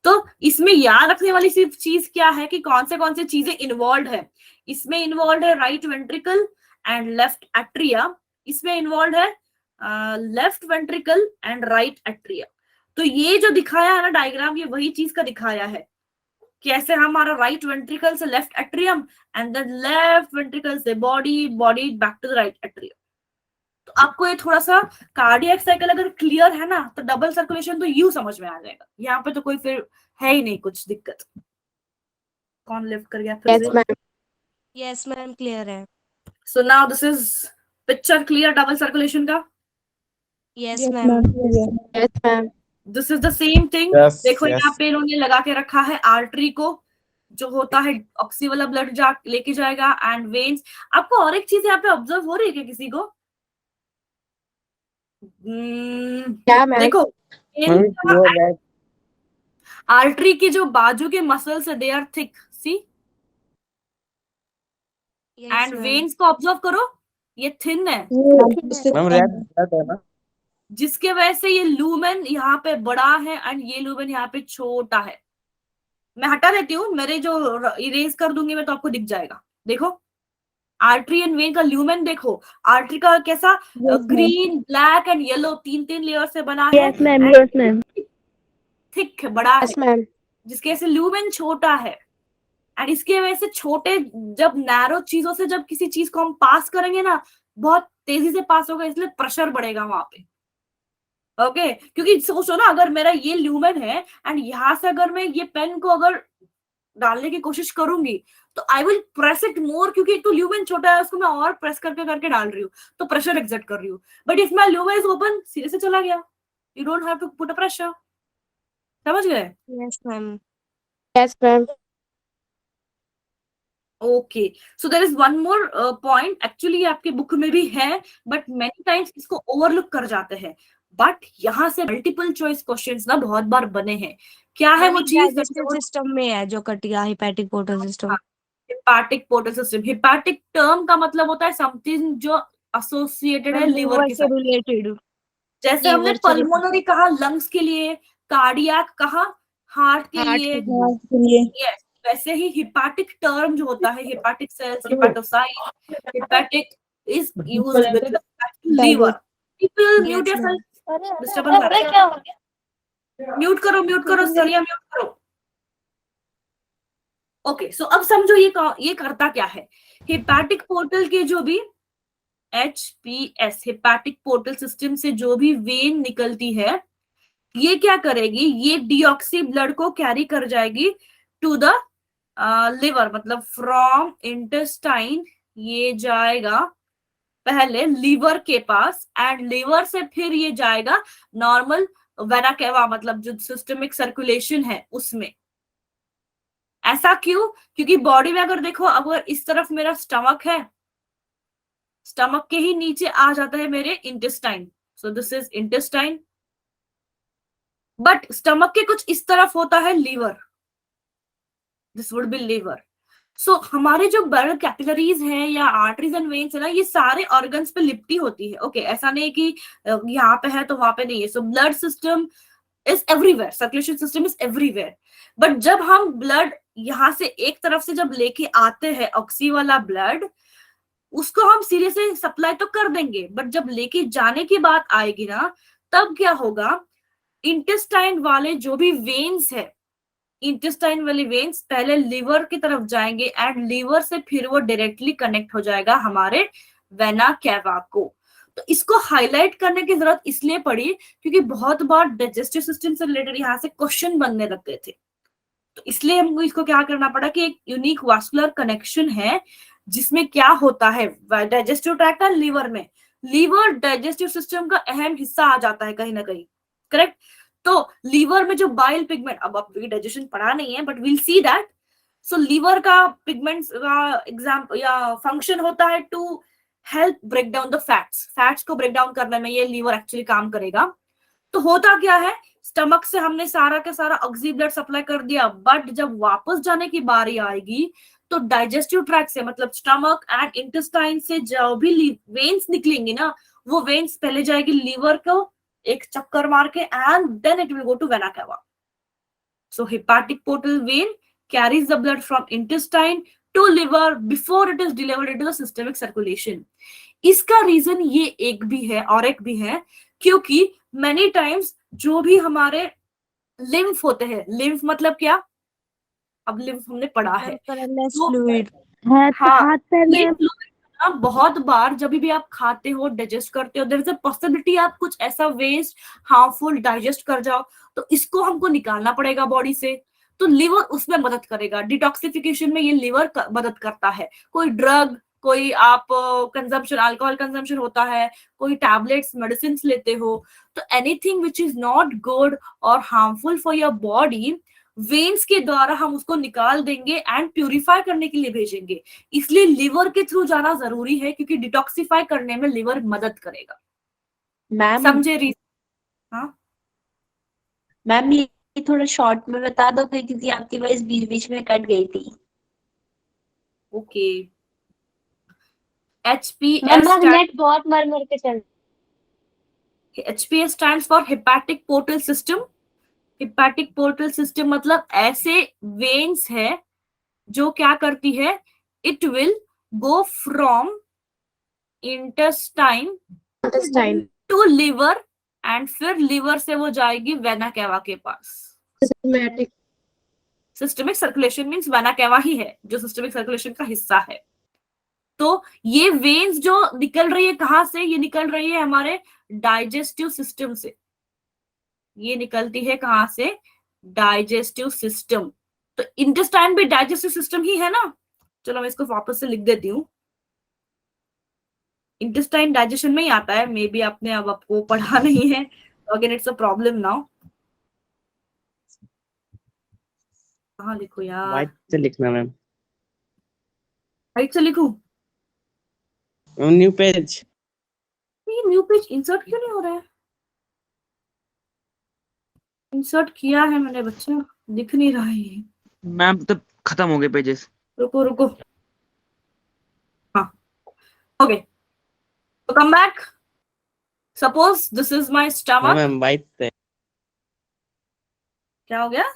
तो इसमें याद रखने वाली सिर्फ चीज क्या है कि कौन से चीजें इन्वॉल्व है। इसमें इन्वॉल्व है right ventricle and left atria, इसमें इन्वॉल्व है left ventricle and right atria. तो ये जो दिखाया है ना डायग्राम, ये वही चीज का दिखाया है, कैसे हमारा राइट वेंट्रिकल से left atrium and then left ventricle से body back to the right atrium. तो आपको ये थोड़ा सा कार्डियक साइकिल अगर क्लियर है ना, तो डबल सर्कुलेशन तो यूं समझ में आ जाएगा। यहाँ पे तो कोई फिर है ही नहीं कुछ दिक्कत। कौन लिफ्ट कर गया फिर Yes, से? ma'am. यस मैम क्लियर है। So now this is picture clear double circulation का. Yes Yes, ma'am. ma'am. Yes. Yes, ma'am. This is the same thing. Yes, देखो yes. यहाँ पे इन्होंने लगा के रखा है आर्टरी को, जो होता है ऑक्सी वाला ब्लड जा लेके जाएगा, एंड वेन्स. आपको और एक चीज यहाँ पे ऑब्जर्व हो रही है क्या किसी को? क्या मैम? देखो Ma'am, you are right. Artery के जो बाजू के मसल्स है they are thick, see, and veins को ऑब्जर्व करो, ये थिन है, Ma'am, red है ना? जिसके वजह से ये लूमेन यहाँ पे बड़ा है एंड ये लूमेन यहाँ पे छोटा है. मैं हटा देती हूँ, मेरे जो इरेज कर दूंगी मैं तो आपको दिख जाएगा. देखो आर्टरी एंड वेन का ल्यूमेन देखो, आर्टरी का कैसा ग्रीन, ब्लैक एंड येलो तीन तीन लेयर से बना है. Yes ma'am, yes ma'am. Thick बड़ा है, Yes, ma'am. जिसके वजह से ल्यूमेन छोटा है. एंड इसके वजह से छोटे, जब नैरो चीजों से जब किसी चीज को हम पास करेंगे ना, बहुत तेजी से पास होगा, इसलिए प्रेशर बढ़ेगा वहां पे. ओके क्योंकि सोचो ना, अगर मेरा ये ल्यूमेन है एंड यहाँ से अगर मैं ये पेन को अगर डालने की कोशिश करूंगी तो I will press it more, क्योंकि एक तो ल्यूमेन छोटा है, उसको मैं और प्रेस करके करके डाल रही हूँ, तो प्रेशर एक्सर्ट कर रही हूँ. But if my lumen is open, सीधे से चला गया. You don't have to put a pressure. समझ गए? Yes ma'am. Yes, ma'am. Okay so there is one more point, actually आपके बुक में भी है बट मेनी टाइम्स इसको ओवरलुक कर जाते हैं. बट यहाँ से मल्टीपल चॉइस क्वेश्चंस ना बहुत बार बने हैं. क्या है वो चीज? सिस्टम में है जो कटिया hepatic portal system. Hepatic portal system. Hepatic term का मतलब होता है समथिंग जो एसोसिएटेड है लिवर के से साथ. रिलेटेड। जैसे हमने पल्मोनरी कहा लंग्स के लिए, कार्डियक कहा हार्ट के लिए. यस, वैसे ही हिपैटिक टर्म जो होता है, hepatic cells, hepatocyte, hepatic is used with liver. People mute yourself. Disturbance आ रहा है, क्या हो गया? म्यूट करो सरिया, म्यूट करो. ओके सो अब समझो ये करता क्या है. हिपैटिक पोर्टल के जो भी HPS हिपैटिक पोर्टल सिस्टम से जो भी वेन निकलती है, ये क्या करेगी, ये डीऑक्सी ब्लड को कैरी कर जाएगी टू द लिवर. मतलब फ्रॉम इंटेस्टाइन ये जाएगा पहले लिवर के पास, एंड लिवर से फिर ये जाएगा नॉर्मल वेना केवा, मतलब जो सिस्टमिक सर्कुलेशन है उसमें. ऐसा क्यों? क्योंकि बॉडी में अगर देखो, अगर इस तरफ मेरा स्टमक है, स्टमक के ही नीचे आ जाता है मेरे intestine. So this is intestine, but stomach के कुछ इस तरफ होता है liver. This would be liver. So हमारे जो ब्लड कैपिलरीज हैं या आर्टरीज एंड वेन्स है ना, ये सारे ऑर्गन्स पे लिपटी होती है. ओके ऐसा नहीं कि यहाँ पे है तो वहां पे नहीं है. So blood system is everywhere, circulation system is everywhere. But जब हम ब्लड यहाँ से एक तरफ से जब लेके आते हैं ऑक्सी वाला ब्लड, उसको हम सीधे से सप्लाई तो कर देंगे, बट जब लेके जाने की बात आएगी ना, तब क्या होगा, इंटेस्टाइन वाले जो भी वेन्स है, इंटेस्टाइन वाले वेन्स पहले लिवर की तरफ जाएंगे एंड लिवर से फिर वो डायरेक्टली कनेक्ट हो जाएगा हमारे वेना केवा को. तो इसको हाईलाइट करने की जरूरत इसलिए पड़ी क्योंकि बहुत बार डाइजेस्टिव सिस्टम से रिलेटेड यहाँ से क्वेश्चन बनने लगते थे. तो इसलिए हमको इसको क्या करना पड़ा कि एक यूनिक वास्कुलर कनेक्शन है जिसमें क्या होता है, डाइजेस्टिव ट्रैक्ट और लिवर में, लीवर डाइजेस्टिव सिस्टम का अहम हिस्सा आ जाता है कहीं ना कहीं. करेक्ट? तो लीवर में जो बाइल पिगमेंट, अब आप डाइजेशन पढ़ा नहीं है but will see that. So liver का पिगमेंट्स का एग्जाम्पल या फंक्शन होता है to help break down the fats. Fats को ब्रेक डाउन करने में ये लीवर एक्चुअली काम करेगा. तो होता क्या है, स्टमक से हमने सारा का सारा ऑक्सी ब्लड सप्लाई कर दिया, बट जब वापस जाने की बारी आएगी तो डाइजेस्टिव ट्रैक्ट से, मतलब स्टमक एंड इंटेस्टाइन से जो भी वेन्स निकलेंगी ना, वो वेन्स पहले जाएगी लीवर को एक चक्कर मार के, and then it will go to vena cava. So hepatic portal vein carries the blood from intestine to liver before it is delivered into the systemic circulation. इसका रीजन ये एक भी है और एक भी है क्योंकि मेनी टाइम्स जो भी हमारे लिम्फ होते हैं, लिम्फ मतलब क्या, अब लिम्फ हमने पढ़ा है, फ्लूइड। हाँ, ये fluid ना बहुत बार जब भी आप खाते हो, डाइजेस्ट करते हो, देयर इज अ पॉसिबिलिटी आप कुछ ऐसा वेस्ट हार्मफुल डाइजेस्ट कर जाओ, तो इसको हमको निकालना पड़ेगा बॉडी से. तो लिवर उसमें मदद करेगा। डिटॉक्सिफिकेशन में ये लिवर मदद करता है। कोई ड्रग, कोई आप कंजम्पशन, अल्कोहल कंजम्पशन होता है, कोई टैबलेट्स मेडिसिन लेते हो, तो anything which is not good और harmful for your body, veins के द्वारा हम उसको निकाल देंगे एंड प्यूरिफाई करने के लिए भेजेंगे। इसलिए लिवर के थ्रू जाना जरूरी है, क्योंकि डिटॉक्सिफाई करने में लिवर मदद करेगा। मैम समझे रीजन? हाँ मैम, ये थोड़ा शॉर्ट में बता दो क्योंकि आपकी वॉइस बीच बीच में कट गई थी। ओके। HPS मैम नेट बहुत मर के चल HPS stands for hepatic portal system। hepatic portal system मतलब ऐसे वेन्स है जो क्या करती है, it will go from intestine to liver and फिर लिवर से वो जाएगी वेना केवा के पास। Systemic circulation means vena cava ही है जो सिस्टमिक सर्कुलेशन का हिस्सा है। तो ये वेन्स जो निकल रही है कहां से, ये निकल रही है हमारे डाइजेस्टिव सिस्टम से। ये निकलती है कहां से, डाइजेस्टिव सिस्टम। तो इंटेस्टाइन भी डाइजेस्टिव सिस्टम ही है ना। चलो मैं इसको वापस से लिख देती हूँ। इंटेस्टाइन डाइजेशन में ही आता है, मे बी आपने अब आपको पढ़ा नहीं है, again it's a problem now. कहाँ लिखो यार, व्हाइट से लिखना मैम। राइट से लिखूं? New page. ये न्यू पेज इंसर्ट क्यों नहीं हो रहा है? इंसर्ट किया है मैंने बच्चा, दिख नहीं रहा है ये। मैम तब खत्म हो गए पेजेस। रुको रुको, हाँ ओके, तो come back. Suppose this is my stomach. Ma'am white से। क्या हो गया?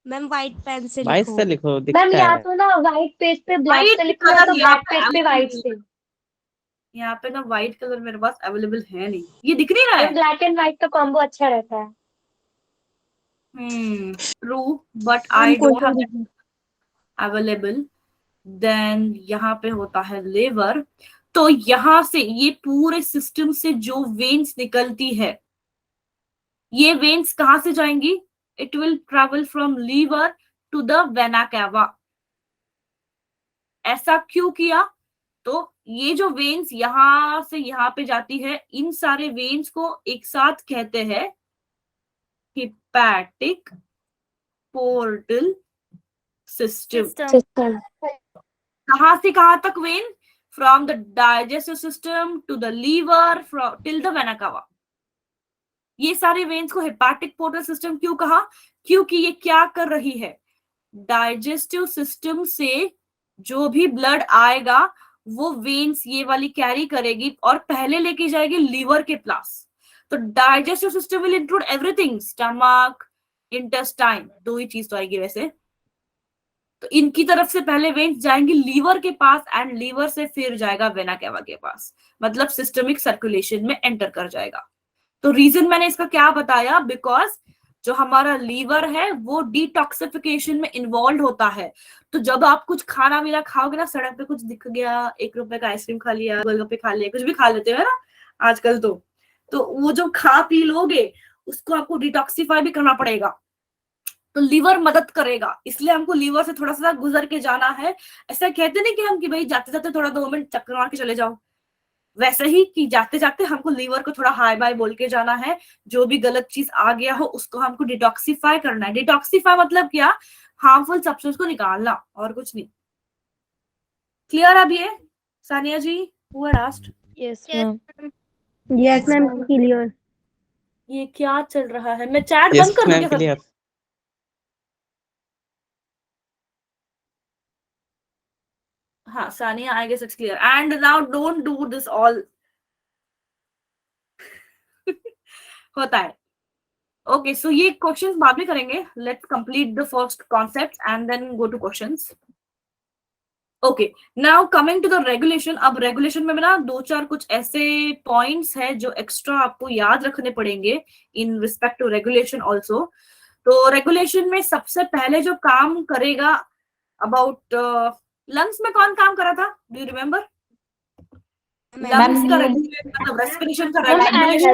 मैम व्हाइट पेन से व्हाइट लिखो। से लिखो, मैम दिखता या है। तो ना व्हाइट पेज पे ब्लैक White से लिखो या color तो यहाँ ब्लैक पे पेज पे available व्हाइट नहीं से। यहाँ पे ना व्हाइट कलर मेरे पास अवेलेबल है नहीं, ये दिख नहीं रहा है। ब्लैक एंड व्हाइट का कॉम्बो अच्छा रहता है। True, but I don't have available. Then यहाँ पे होता है लिवर। तो यहाँ से ये पूरे सिस्टम से जो वेन्स निकलती है, ये वेन्स कहां से जाएंगी, it will travel from liver to the vena cava. ऐसा क्यों किया? तो ये जो वेन्स यहां से यहां पे जाती है, इन सारे वेन्स को एक साथ कहते हैं हिपैटिक पोर्टल सिस्टम। कहां से कहां तक vein? From the digestive system to the liver till the vena cava. ये सारे वेन्स को हेपाटिक पोर्टल सिस्टम क्यों कहा? क्योंकि ये क्या कर रही है, डाइजेस्टिव सिस्टम से जो भी ब्लड आएगा वो वेन्स ये वाली कैरी करेगी और पहले लेके जाएगी लीवर के पास। तो digestive system will include everything, stomach, intestine, दो ही चीज तो आएगी वैसे। तो इनकी तरफ से पहले वेन्स जाएंगी लीवर के पास एंड लीवर से फिर जाएगा वेना केवा के पास, मतलब सिस्टमिक सर्कुलेशन में एंटर कर जाएगा। तो रीजन मैंने इसका क्या बताया, बिकॉज जो हमारा लीवर है वो डिटॉक्सिफिकेशन में इन्वॉल्व होता है। तो जब आप कुछ खाना पीना खाओगे ना, सड़क पे कुछ दिख गया, 1 रुपए का आइसक्रीम खा लिया, गोलगप्पे खा लिया, कुछ भी खा लेते हो ना आजकल, तो वो जो खा पी लोगे उसको आपको डिटॉक्सिफाई भी करना पड़ेगा। तो लीवर मदद करेगा, इसलिए हमको लीवर से थोड़ा सा गुजर के जाना है। ऐसा कहते नहीं कि हम कि भाई जाते जाते थोड़ा 2 मिनट चक्कर मार के चले जाओ, वैसे ही कि जाते जाते हमको लीवर को थोड़ा हाय बाय बोल के जाना है। जो भी गलत चीज आ गया हो उसको हमको डिटॉक्सिफाई करना है। डिटॉक्सिफाई मतलब क्या, हार्मफुल सब्सटेंस को निकालना, और कुछ नहीं। क्लियर अब ये Saniya ji? Who had asked? Yes ma'am. Yes ma'am clear. ये क्या चल रहा है? मैं चैट यस बंद कर दूं मैम क्या? क्लियर। हाँ Sania, I guess it's clear. And now don't do this all. होता है। ओके, सो ये क्वेश्चंस बाद में करेंगे। Let's complete the first concept and then go to questions. Okay, now coming to the regulation. अब regulation में ना 2-4 कुछ ऐसे पॉइंट्स है जो एक्स्ट्रा आपको याद रखने पड़ेंगे in respect to regulation also. तो रेगुलेशन में सबसे पहले जो काम करेगा अबाउट लंग्स में कौन काम करा था, डू यू रिमेम्बर? लंग्स का रेगुलेशन मतलब रेस्पिरेशन का रेगुलेशन।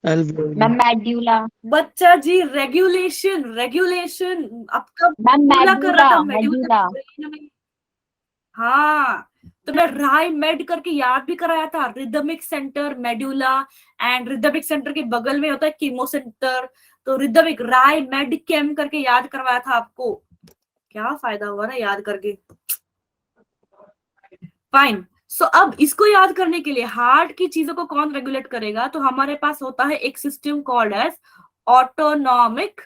alveoli, ma'am medulla. बच्चा जी, रेगुलेशन रेगुलेशन, आपका मैम मेडुला कर रहा था, मेडुला। मेडुला। हाँ, तो मैं राय मेड करके याद भी कराया था, rhythmic centre medulla, and rhythmic centre के बगल में होता है कीमो सेंटर, तो रिदमिक राय मेड केम करके याद करवाया था आपको। क्या फायदा हुआ ना याद करके। फाइन। सो अब इसको याद करने के लिए हार्ट की चीजों को कौन रेगुलेट करेगा, तो हमारे पास होता है एक system called as autonomic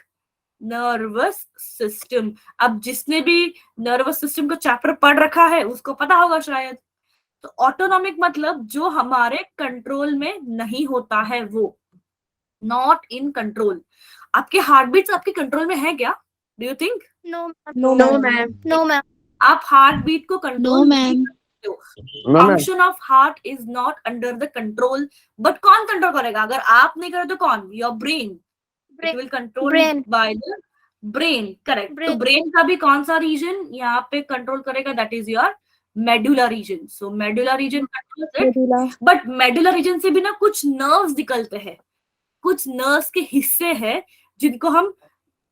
nervous system. अब जिसने भी नर्वस सिस्टम का चैप्टर पढ़ रखा है उसको पता होगा शायद। तो ऑटोनॉमिक मतलब जो हमारे कंट्रोल में नहीं होता है, वो नॉट इन कंट्रोल। आपके हार्ट बीट्स आपके कंट्रोल में है क्या? Do you think? No no ma'am. No ma'am. आप हार्ट बीट को कंट्रोल नहीं करते हो। no ma'am, function of heart is not under the control, but कौन कंट्रोल करेगा? अगर आप नहीं करे तो कौन? Your brain. It will control brain. By the brain, correct. तो Brain. ब्रेन का भी कौन सा रीजन यहाँ पे कंट्रोल करेगा? That is your medulla reason. So medulla reason controls it, medulla. But medulla reason से भी ना कुछ नर्व्स निकलते हैं, कुछ नर्व्स के हिस्से हैं जिनको हम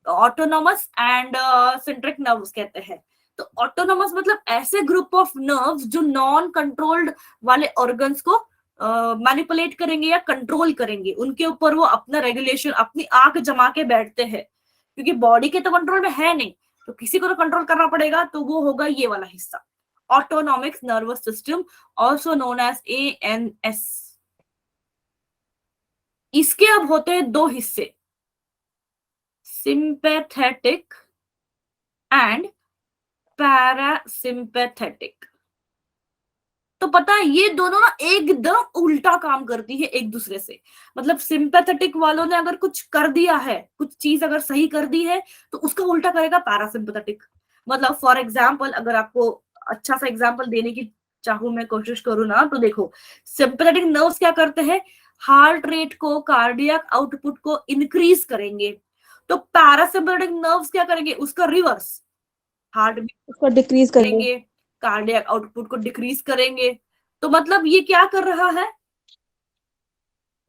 ऑटोनॉमस एंड सेंट्रिक नर्व्स कहते हैं। तो ऑटोनॉमस मतलब ऐसे ग्रुप ऑफ नर्व्स जो नॉन कंट्रोल्ड वाले ऑर्गन्स को मैनिपुलेट करेंगे या कंट्रोल करेंगे, उनके ऊपर वो अपना रेगुलेशन, अपनी आंख जमा के बैठते हैं, क्योंकि बॉडी के तो कंट्रोल में है नहीं, तो किसी को तो कंट्रोल करना पड़ेगा, तो वो होगा ये वाला हिस्सा, autonomic nervous system, also known as ANS। इसके अब होते हैं दो हिस्से, सिंपैथेटिक एंड पैरासिम्पैथेटिक। तो पता है ये दोनों ना एकदम उल्टा काम करती है एक दूसरे से। मतलब सिंपैथेटिक वालों ने अगर कुछ कर दिया है, कुछ चीज अगर सही कर दी है, तो उसका उल्टा करेगा पैरासिम्पैथेटिक। मतलब फॉर एग्जाम्पल, अगर आपको अच्छा सा एग्जाम्पल देने की चाहूं, मैं कोशिश करूँ ना, तो देखो सिंपैथेटिक नर्व्स क्या करते हैं? हार्ट रेट को, कार्डियक आउटपुट को इंक्रीज करेंगे। तो पैरासिम्पैथेटिक नर्व्स क्या करेंगे? उसका रिवर्स, हार्ट उसको डिक्रीज करेंगे। करेंगे, कार्डियक आउटपुट को डिक्रीज करेंगे। तो मतलब ये क्या कर रहा है?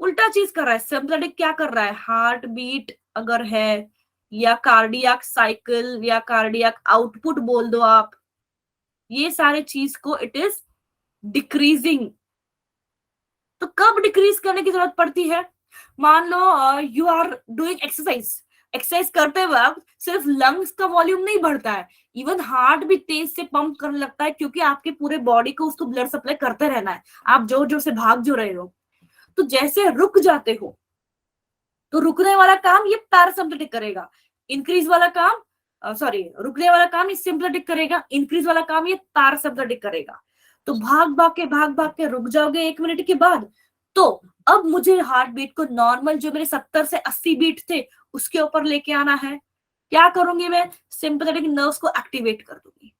उल्टा चीज कर रहा है। सिंपैथेटिक क्या कर रहा है? हार्ट बीट अगर है, या कार्डियक साइकिल, या कार्डियक आउटपुट बोल दो आप, ये सारे चीज को इट इज डिक्रीजिंग। तो कब डिक्रीज करने की जरूरत पड़ती है? मान लो you are doing exercise, exercise करते वक्त सिर्फ लंग्स का वॉल्यूम नहीं बढ़ता है, इवन हार्ट भी तेज से पंप करने लगता है, क्योंकि आपके पूरे बॉडी को उसको ब्लड सप्लाई करते रहना है। आप जोर जोर से भाग जो रहे हो, तो जैसे रुक जाते हो, तो रुकने वाला काम ये पैरासिम्पैथेटिक करेगा, इंक्रीज वाला काम रुकने वाला काम ये सिंपैथेटिक करेगा, इंक्रीज वाला काम ये पैरासिम्पैथेटिक करेगा। तो भाग भाग के रुक जाओगे 1 मिनट के बाद, तो अब मुझे हार्ट बीट को नॉर्मल, जो मेरे 70 से 80 बीट थे, उसके ऊपर लेके आना है। क्या करूंगी मैं? सिंपैथेटिक नर्व्स को एक्टिवेट कर दूंगी।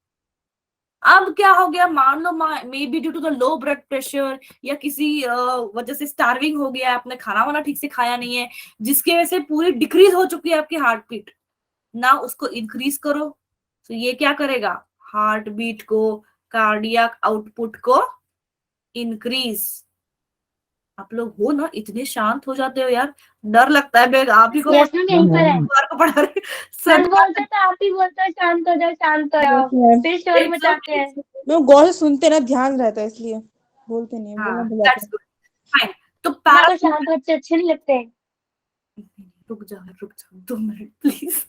अब क्या हो गया? मान लो may be due to the low blood pressure, या किसी वजह से स्टार्विंग हो गया है, आपने खाना वाना ठीक से खाया नहीं है, जिसकी वजह से पूरी डिक्रीज हो चुकी है आपकी हार्ट बीट, ना उसको इंक्रीज करो। तो ये क्या करेगा? हार्ट बीट को, कार्डियक आउटपुट को इंक्रीज। आप लोग हो ना, इतने शांत हो जाते हो यार, डर लगता है। मैं आप ही को यस मैम यहीं पर है। को पढ़ा रही सर बोलते तो आप ही बोलते हो शांत हो जाओ, शांत हो जाओ, फिर शोर मचाते हैं। मैं गौर से सुनते ना, ध्यान रहता है, इसलिए बोलते नहीं है, बोलना भूल जाते हैं। फाइन। तो मेरे को शांत बच्चे अच्छे नहीं लगते। रुक जाओ 2 मिनट प्लीज।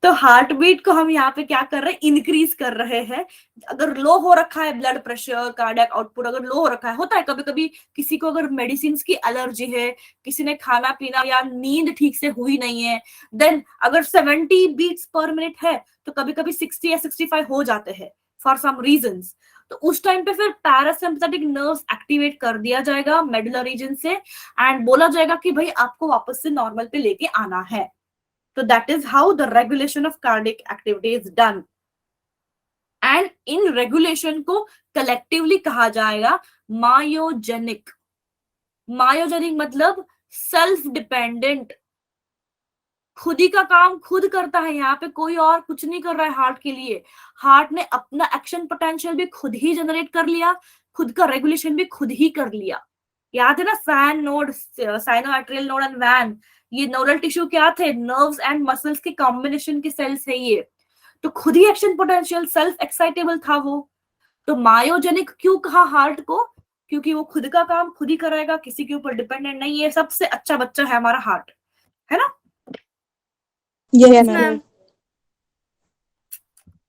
तो हार्ट बीट को हम यहाँ पे क्या कर रहे हैं? इंक्रीज कर रहे हैं। अगर लो हो रखा है ब्लड प्रेशर, कार्डियक आउटपुट अगर लो हो रखा है, होता है कभी कभी किसी को अगर मेडिसिन की एलर्जी है, किसी ने खाना पीना या नींद ठीक से हुई नहीं है, देन अगर 70 बीट्स पर मिनट है, तो कभी कभी 60 या 65 हो जाते हैं फॉर सम रीजंस। तो उस टाइम पे फिर पैरासिम्पैथेटिक नर्व्स एक्टिवेट कर दिया जाएगा मेडुला रीजन से, एंड बोला जाएगा कि भाई आपको वापस से नॉर्मल पे लेके आना है। So that is how the regulation of cardiac activity is done. And in regulation को collectively कहा जाएगा myogenic. Myogenic मतलब self dependent, खुद ही का काम खुद करता है। यहाँ पे कोई और कुछ नहीं कर रहा है हार्ट के लिए। हार्ट ने अपना एक्शन पोटेंशियल भी खुद ही जनरेट कर लिया, खुद का रेगुलेशन भी खुद ही कर लिया। याद है ना, SAN node, sinoarterial node and van, ये नोडल टिश्यू क्या थे, नर्व्स एंड मसल्स के कॉम्बिनेशन के सेल्स है ये। तो खुद ही एक्शन पोटेंशियल सेल्फ एक्साइटेबल था वो। तो मायोजेनिक क्यों कहा हार्ट को, क्योंकि वो खुद का काम खुद ही करेगा, किसी के ऊपर डिपेंडेंट नहीं है। सबसे अच्छा बच्चा है हमारा हार्ट, है ना। Yes ma'am. Ma'am.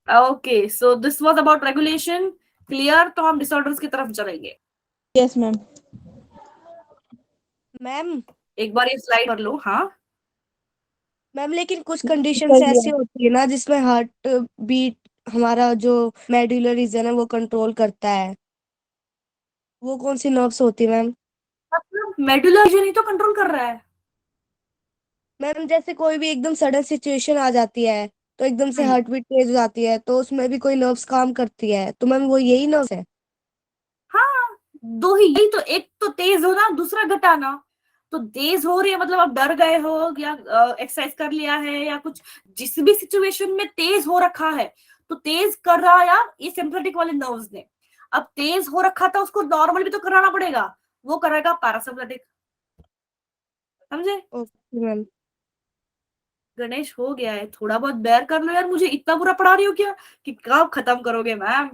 Okay, so this was about regulation. Clear? तो हम डिसऑर्डर्स की तरफ चलेंगे। Yes ma'am. मैम एक बार ये स्लाइड कर लो। हाँ, मैम लेकिन कुछ कंडीशंस ऐसी होती है ना जिसमें हार्ट बीट हमारा जो मेडुलर रीजन है वो कंट्रोल करता है, वो कौन सी नर्व्स होती है मैम? मतलब मेडुलर रीजन ही तो कंट्रोल कर रहा है। मैम जैसे कोई भी एकदम सडन सिचुएशन आ जाती है तो एकदम से हम्म। हार्ट बीट तेज हो जाती है, तो उसमें भी कोई नर्व्स काम करती है, तो मैम वो यही नर्व्स है? हाँ, दो ही, यही तो, एक तो तेज होना, दूसरा घटाना। तो तेज हो रही है मतलब आप डर गए हो या एक्सरसाइज कर लिया है या कुछ, जिस भी सिचुएशन में तेज हो रखा है, तो तेज कर रहा यार ये सिंपैथेटिक वाले नर्व्स ने। अब तेज हो रखा था, उसको नॉर्मल भी तो कराना पड़ेगा, वो करेगा पैरासिम्पैथिक। समझे? Okay ma'am. गणेश हो गया है, थोड़ा बहुत बेयर कर लो यार, मुझे इतना बुरा पढ़ा रही हो क्या कि कब खत्म करोगे ma'am.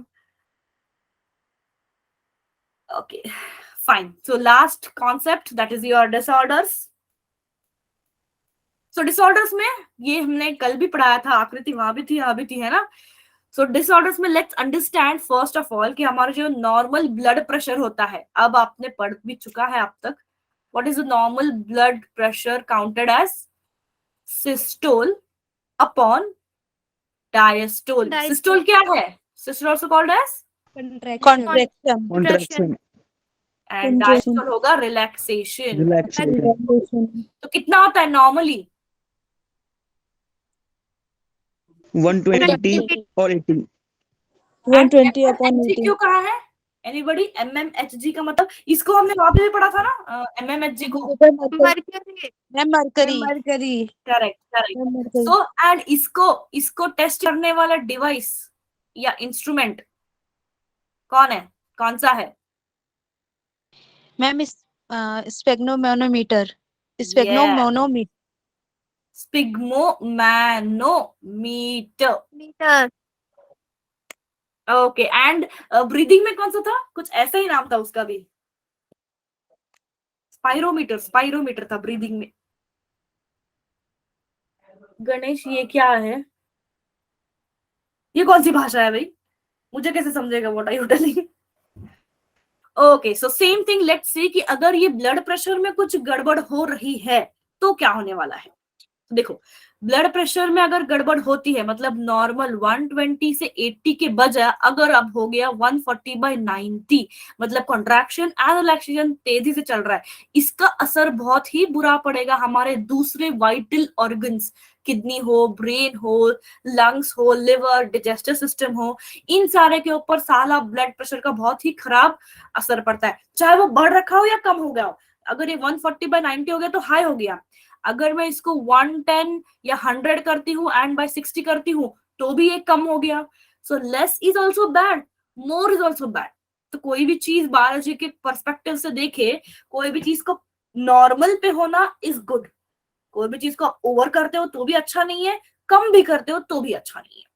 Okay, fine. So last concept, that is your disorders. So disorders में ये हमने कल भी पढ़ाया था, आकृति वहां भी थी, यहाँ भी थी, है ना। So disorders में let's understand first of all कि हमारा जो normal blood pressure होता है, अब आपने पढ़ भी चुका है अब तक। What is the normal blood pressure counted as? Systole upon diastole. Systole क्या है? Systole also called as? Contraction. Contraction. And diastole होगा relaxation. Relaxation. तो कितना होता है नॉर्मली? 120 or 80. 120 upon MMHG 80. क्यों कहा है? एनीबॉडी? MMHG का मतलब, इसको हमने वहां पे भी पढ़ा था ना, MMHG को। Ma'am mercury. Mercury. Correct correct. So and इसको टेस्ट करने वाला डिवाइस या इंस्ट्रूमेंट कौन है, कौन सा है? मैम स्पेग्नोमैनोमीटर। स्पिग्मोमैनोमीटर। ओके, एंड ब्रीदिंग में कौन सा था? कुछ ऐसा ही नाम था उसका भी, स्पाइरोमीटर था ब्रीदिंग में। गणेश ये क्या है? ये कौन सी भाषा है भाई? मुझे कैसे समझेगा what are you telling? Okay, so same thing, let's see कि अगर ये ब्लड प्रेशर में कुछ गड़बड़ हो रही है तो क्या होने वाला है। देखो, ब्लड प्रेशर में अगर गड़बड़ होती है, मतलब नॉर्मल 120 से 80 के बजाय अगर अब हो गया 140/90, मतलब कॉन्ट्रैक्शन एंड रिलैक्सेशन तेजी से चल रहा है, इसका असर बहुत ही बुरा पड़ेगा हमारे दूसरे वाइटल ऑर्गन्स, किडनी हो, ब्रेन हो, लंग्स हो, लिवर, डाइजेस्टिव सिस्टम हो, इन सारे के ऊपर साला ब्लड प्रेशर का बहुत ही खराब असर पड़ता है, चाहे वो बढ़ रखा हो या कम हो गया हो। अगर ये 140/90 हो गया तो हाई हो गया, अगर मैं इसको 110 या 100 करती हूँ एंड बाय 60 करती हूँ तो भी ये कम हो गया। So less is also bad, more is also bad. तो कोई भी चीज बायोलॉजी के पर्सपेक्टिव से देखे, कोई भी चीज को नॉर्मल पे होना इज गुड, कोई भी चीज को ओवर करते हो तो भी अच्छा नहीं है, कम भी करते हो तो भी अच्छा नहीं है।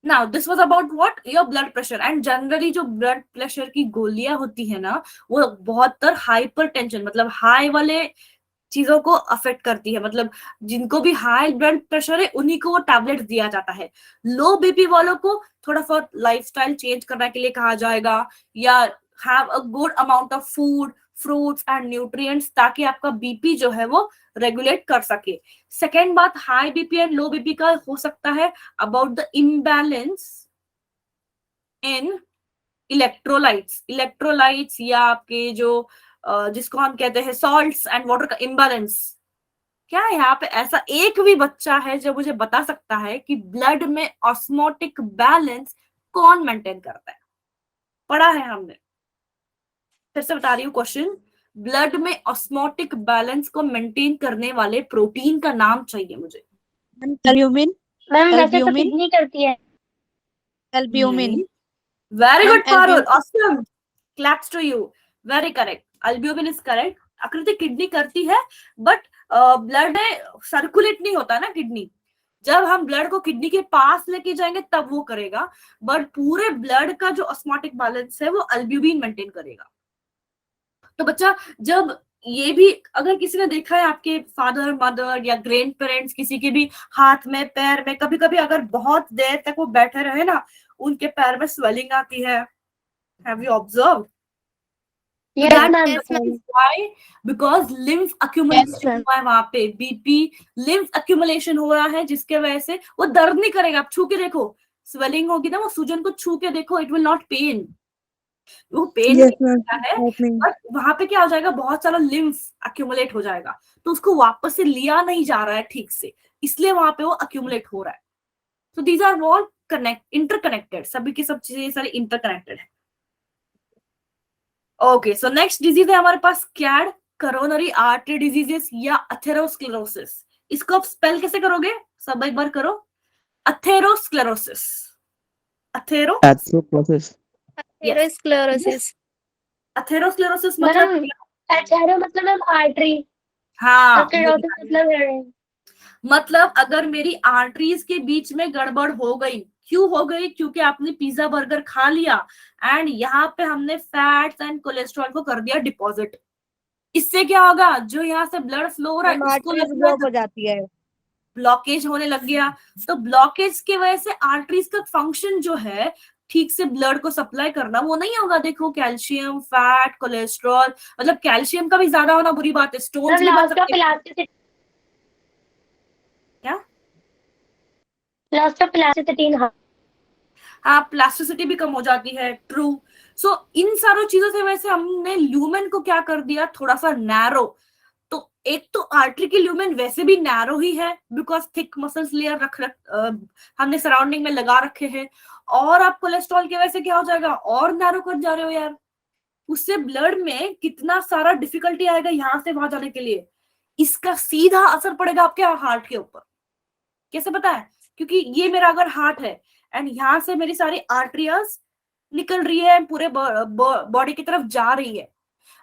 Now this was about what, your blood pressure. And generally जो ब्लड प्रेशर की गोलियां होती है ना, वो बहुत हाइपरटेंशन मतलब हाई वाले चीजों को अफेक्ट करती है, मतलब जिनको भी हाई ब्लड प्रेशर है उन्हीं को वो टैबलेट दिया जाता है। लो बीपी वालों को थोड़ा बहुत लाइफस्टाइल चेंज करने के लिए कहा जाएगा, या have a good amount of food, fruits and nutrients, ताकि आपका बीपी जो है वो रेगुलेट कर सके। सेकेंड बात, high BP and low BP का हो सकता है about the imbalance in electrolytes या आपके जो जिसको हम कहते हैं सॉल्ट्स एंड वाटर का इम्बैलेंस। क्या है यहाँ पे ऐसा एक भी बच्चा है जो मुझे बता सकता है कि ब्लड में ऑस्मोटिक बैलेंस कौन मेंटेन करता है? पढ़ा है हमने, फिर से बता रही हूँ क्वेश्चन, ब्लड में ऑस्मोटिक बैलेंस को मेंटेन करने वाले प्रोटीन का नाम चाहिए मुझे। एल्ब्यूमिन। मैम वैसे तो किडनी करती है। Albumin. Very good Ma'am, Parul, albumin. Awesome, claps to you, very correct. Albumin is correct. Akriti kidney करती है, बट ब्लड सर्कुलेट नहीं होता ना किडनी। जब हम ब्लड को किडनी के पास लेके जाएंगे तब वो करेगा, बट पूरे ब्लड का जो ऑस्मोटिक बैलेंस है वो अल्ब्यूमिन मेंटेन करेगा। तो बच्चा, जब ये भी अगर किसी ने देखा है आपके फादर मदर या ग्रैंड पेरेंट्स किसी के भी हाथ में पैर में कभी कभी अगर बहुत देर तक वो बैठे रहे ना, उनके पैर में स्वेलिंग आती है। Have you observe? Why? Because lymph accumulation हुआ है वहां पे, बीपी lymph accumulation हो रहा है, जिसके वजह से वो दर्द नहीं करेगा। आप छू के देखो, स्वेलिंग होगी ना, वो सूजन को छू के देखो, इट विल नॉट पेन, वो पेन Yes, नहीं ma'am. करता है, बट वहां पे क्या हो जाएगा, बहुत सारा लिम्फ अक्यूमुलेट हो जाएगा, तो उसको वापस से लिया नहीं जा रहा है ठीक से, इसलिए वहां पे वो अक्यूमुलेट हो रहा है। तो दीज आर ऑल इंटरकनेक्टेड, सभी की सब चीजें सारी इंटरकनेक्टेड है। ओके, सो नेक्स्ट डिजीज है हमारे पास कैड, करोनरी आर्टरी डिजीजेस या अथेरोस्क्लेरोसिस। इसको आप स्पेल कैसे करोगे, सब एक बार करो, अथेरोस्क्लेरोसिस। Atherosclerosis. एथेरोस्क्लेरोसिस। अथेरोस्क्लेरोसिस मतलब एथेरो मतलब आर्टरी, हाँ, स्क्लेरोसिस मतलब अगर मेरी आर्टरीज के बीच में गड़बड़ हो गई, क्यों हो गई, क्योंकि आपने पिज्जा बर्गर खा लिया एंड यहाँ पे हमने फैट्स एंड कोलेस्ट्रॉल को कर दिया डिपॉजिट। इससे क्या होगा, जो यहाँ से ब्लड फ्लो हो रहा है उसको ब्लॉक हो जाती है, ब्लॉकेज होने लग गया। तो ब्लॉकेज की वजह से आर्टरीज का फंक्शन जो है ठीक से ब्लड को सप्लाई करना वो नहीं होगा। देखो, कैल्शियम, फैट, कोलेस्ट्रॉल, मतलब कैल्शियम का भी ज्यादा होना बुरी बात है, स्टोन्स भी बन सकते हैं। क्या लॉस ऑफ इलास्टिसिटी, हाँ, प्लास्टिसिटी भी कम हो जाती है, ट्रू। सो इन सारों चीजों से वैसे हमने ल्यूमेन को क्या कर दिया, थोड़ा सा नैरो। तो एक तो आर्टरी की ल्यूमेन वैसे भी नैरो ही है, बिकॉज थिक मसल्स लेयर हमने सराउंडिंग में लगा रखे हैं, और आप कोलेस्ट्रॉल की वजह से क्या हो जाएगा, और नैरो कर जा रहे हो यार। उससे ब्लड में कितना सारा डिफिकल्टी आएगा यहाँ से वहां जाने के लिए। इसका सीधा असर पड़ेगा आपके हार्ट के ऊपर। कैसे पता है, क्योंकि ये मेरा अगर हार्ट है एंड यहाँ से मेरी सारी आर्टरियाज निकल रही है, पूरे बॉडी की तरफ जा रही है,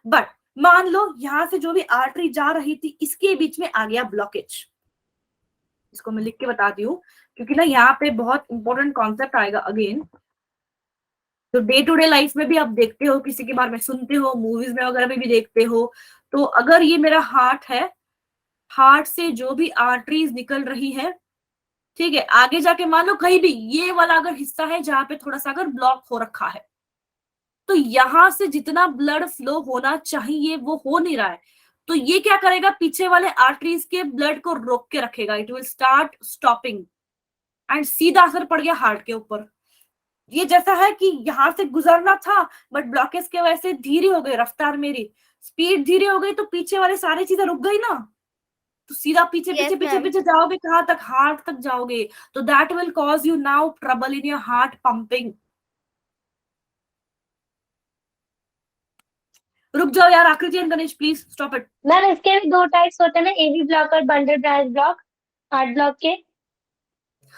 बट मान लो यहाँ से जो भी आर्टरी जा रही थी इसके बीच में आ गया ब्लॉकेज। इसको मैं लिख के बताती हूँ, क्योंकि ना यहाँ पे बहुत इंपॉर्टेंट कॉन्सेप्ट आएगा अगेन। तो डे टू डे लाइफ में भी आप देखते हो, किसी के बारे में सुनते हो, मूवीज में वगैरह में भी देखते हो। तो अगर ये मेरा हार्ट है, हार्ट से जो भी आर्टरीज निकल रही है, ठीक है, आगे जाके मान लो कहीं भी ये वाला अगर हिस्सा है जहां पे थोड़ा सा अगर ब्लॉक हो रखा है, तो यहां से जितना ब्लड फ्लो होना चाहिए वो हो नहीं रहा है। तो ये क्या करेगा, पीछे वाले आर्टरीज के ब्लड को रोक के रखेगा, it will start stopping, and सीधा असर पड़ गया हार्ट के ऊपर। ये जैसा है कि यहाँ से गुजरना था, बट ब्लॉकेज की वजह से धीरे हो गई रफ्तार, मेरी स्पीड धीरे हो गई, तो पीछे वाले सारी चीजें रुक गई ना, तो सीधा पीछे पीछे पीछे पीछे जाओगे, कहाँ तक, हार्ट तक जाओगे। तो that will cause you now trouble in your heart pumping. रुक जाओ यार, आकृति and Ganesh please stop it. Ma'am इसके भी दो टाइप्स होते हैं ना, एवी ब्लॉक और bundle branch block, heart block के।